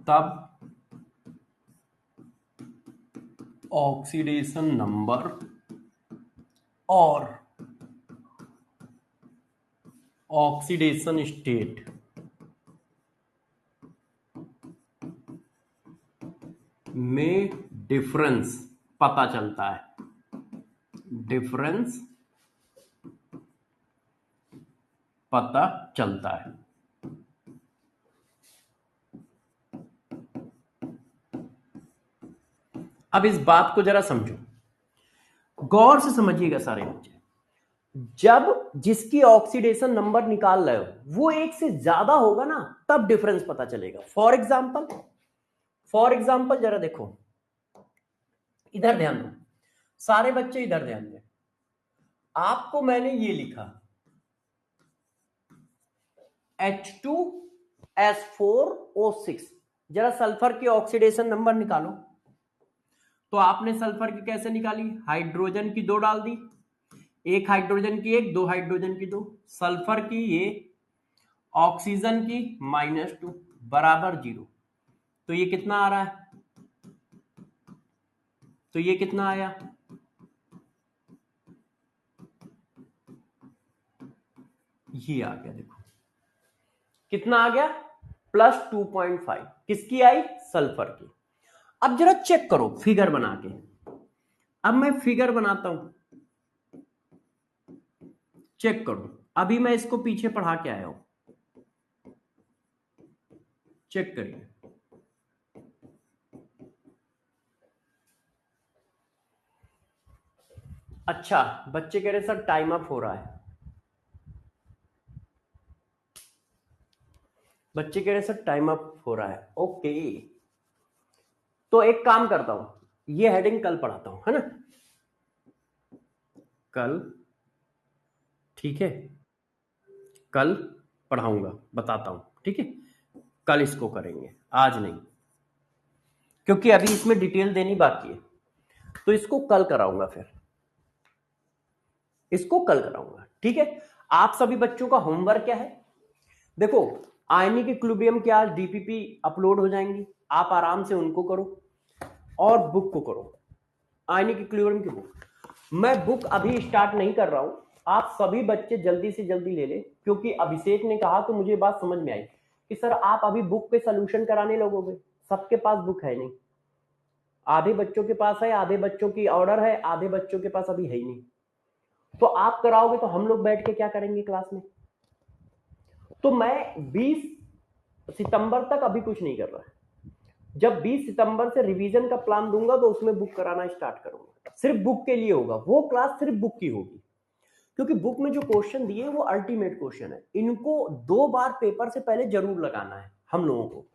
तब ऑक्सीडेशन नंबर और ऑक्सीडेशन स्टेट में डिफरेंस पता चलता है। डिफरेंस पता चलता है। अब इस बात को जरा समझो, गौर से समझिएगा सारे बच्चे। जब जिसकी ऑक्सीडेशन नंबर निकाल रहे हो वो एक से ज्यादा होगा ना, तब डिफरेंस पता चलेगा। फॉर एग्जाम्पल जरा देखो, इधर ध्यान दो सारे बच्चे, इधर ध्यान दें। आपको मैंने ये लिखा H2S4O6, जरा सल्फर की ऑक्सीडेशन नंबर निकालो। तो आपने सल्फर की कैसे निकाली? हाइड्रोजन की 2 डाल दी, एक हाइड्रोजन की 1, 2 हाइड्रोजन की 2, सल्फर की ये, ऑक्सीजन की -2 बराबर 0। तो ये कितना आ रहा है? तो ये कितना आया? ये आ गया, देखो कितना आ गया, +2.5। किसकी आई? सल्फर की। अब जरा चेक करो फिगर बना के। अब मैं फिगर बनाता हूं, चेक करो। अभी मैं इसको पीछे पढ़ा के आया हूं, चेक करिए। अच्छा, बच्चे कह रहे सर टाइम अप हो रहा है। बच्चे कह रहे सर टाइम अप हो रहा है। ओके, तो एक काम करता हूं, ये हेडिंग कल पढ़ाता हूं, है ना? कल, ठीक है, कल पढ़ाऊंगा, बताता हूं, ठीक है? कल इसको करेंगे, आज नहीं, क्योंकि अभी इसमें डिटेल देनी बाकी है। तो इसको कल कराऊंगा, फिर इसको कल कराऊंगा, ठीक है? आप सभी बच्चों का होमवर्क क्या है? देखो, आयनिक इक्विलिब्रियम की आज डीपीपी अपलोड हो जाएंगी, आप आराम से उनको करो और बुक को करो, आयनिक इक्विलिब्रियम की बुक। मैं बुक अभी स्टार्ट नहीं कर रहा हूं, आप सभी बच्चे जल्दी से जल्दी ले लें, क्योंकि अभिषेक ने कहा तो मुझे बात समझ में आई कि सर आप अभी बुक पे सोल्यूशन कराने लगोगे। सबके पास बुक है नहीं, आधे बच्चों के पास है, आधे बच्चों की ऑर्डर है, आधे बच्चों के पास अभी है ही नहीं। तो आप कराओगे तो हम लोग बैठ के क्या करेंगे क्लास में? तो मैं 20 सितंबर तक अभी कुछ नहीं कर रहा है। जब 20 सितंबर से रिवीजन का प्लान दूंगा तो उसमें बुक कराना स्टार्ट करूंगा। सिर्फ बुक के लिए होगा, वो क्लास सिर्फ बुक की होगी, क्योंकि बुक में जो क्वेश्चन दिए वो अल्टीमेट क्वेश्चन है। इनको 2 बार पेपर से पहले जरूर लगाना है, हम लोगों को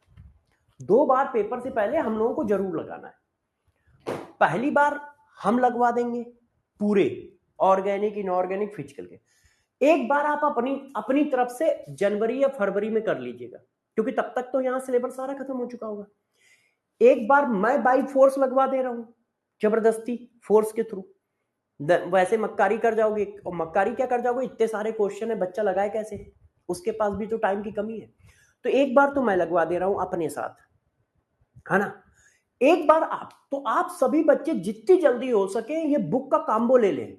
2 बार पेपर से पहले हम लोगों को जरूर लगाना है। पहली बार हम लगवा देंगे पूरे ऑर्गेनिक, इनऑर्गेनिक, फिजिकल के। एक बार आप अपनी तरफ से जनवरी या फरवरी में कर लीजिएगा, क्योंकि तब तक तो यहां सिलेबस सारा खत्म हो चुका होगा। एक बार मैं बाई फोर्स लगवा दे रहा हूं, जबरदस्ती फोर्स के थ्रू। वैसे मक्कारी कर जाओगे, और मक्कारी क्या कर जाओगे, इतने सारे क्वेश्चन है, बच्चा लगाए कैसे? उसके पास भी तो टाइम की कमी है। तो एक बार तो मैं लगवा दे रहा हूं अपने साथ, है ना? एक बार आप सभी बच्चे जितनी जल्दी हो सके ये बुक का कॉम्बो ले लें।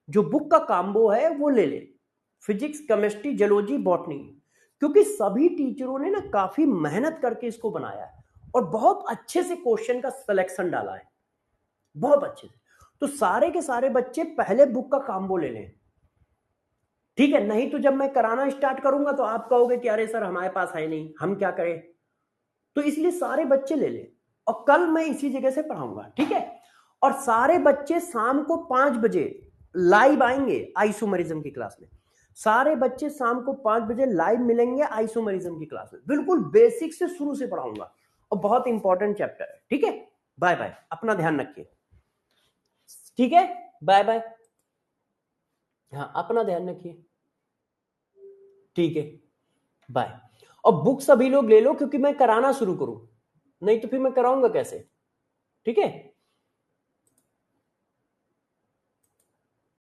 जो बुक का कॉम्बो है वो ले लें, फिजिक्स, केमिस्ट्री, जियोलॉजी, बॉटनी, क्योंकि सभी टीचरों ने ना काफी मेहनत करके इसको बनाया है और बहुत अच्छे से क्वेश्चन का सिलेक्शन डाला है, बहुत अच्छे से। तो सारे के सारे बच्चे पहले बुक का कॉम्बो ले लें, ठीक है? नहीं तो जब मैं कराना स्टार्ट करूंगा तो आप कहोगे कि अरे सर हमारे पास है नहीं, हम क्या करें? तो इसलिए सारे बच्चे ले लें, और कल मैं इसी जगह से पढ़ाऊंगा, ठीक है? और सारे बच्चे शाम को 5 बजे लाइव आएंगे आइसोमरिज्म की क्लास में। सारे बच्चे शाम को 5 बजे लाइव मिलेंगे आइसोमरिज्म की क्लास में। बिल्कुल बेसिक से शुरू से पढ़ाऊंगा और बहुत इंपॉर्टेंट चैप्टर है, ठीक है? बाय बाय, अपना ध्यान रखिए। ठीक है, बाय बाय। हाँ, अपना ध्यान रखिए, ठीक है, बाय। और बुक सभी लोग ले लो, क्योंकि मैं कराना शुरू करूं, नहीं तो फिर मैं कराऊंगा कैसे, ठीक है।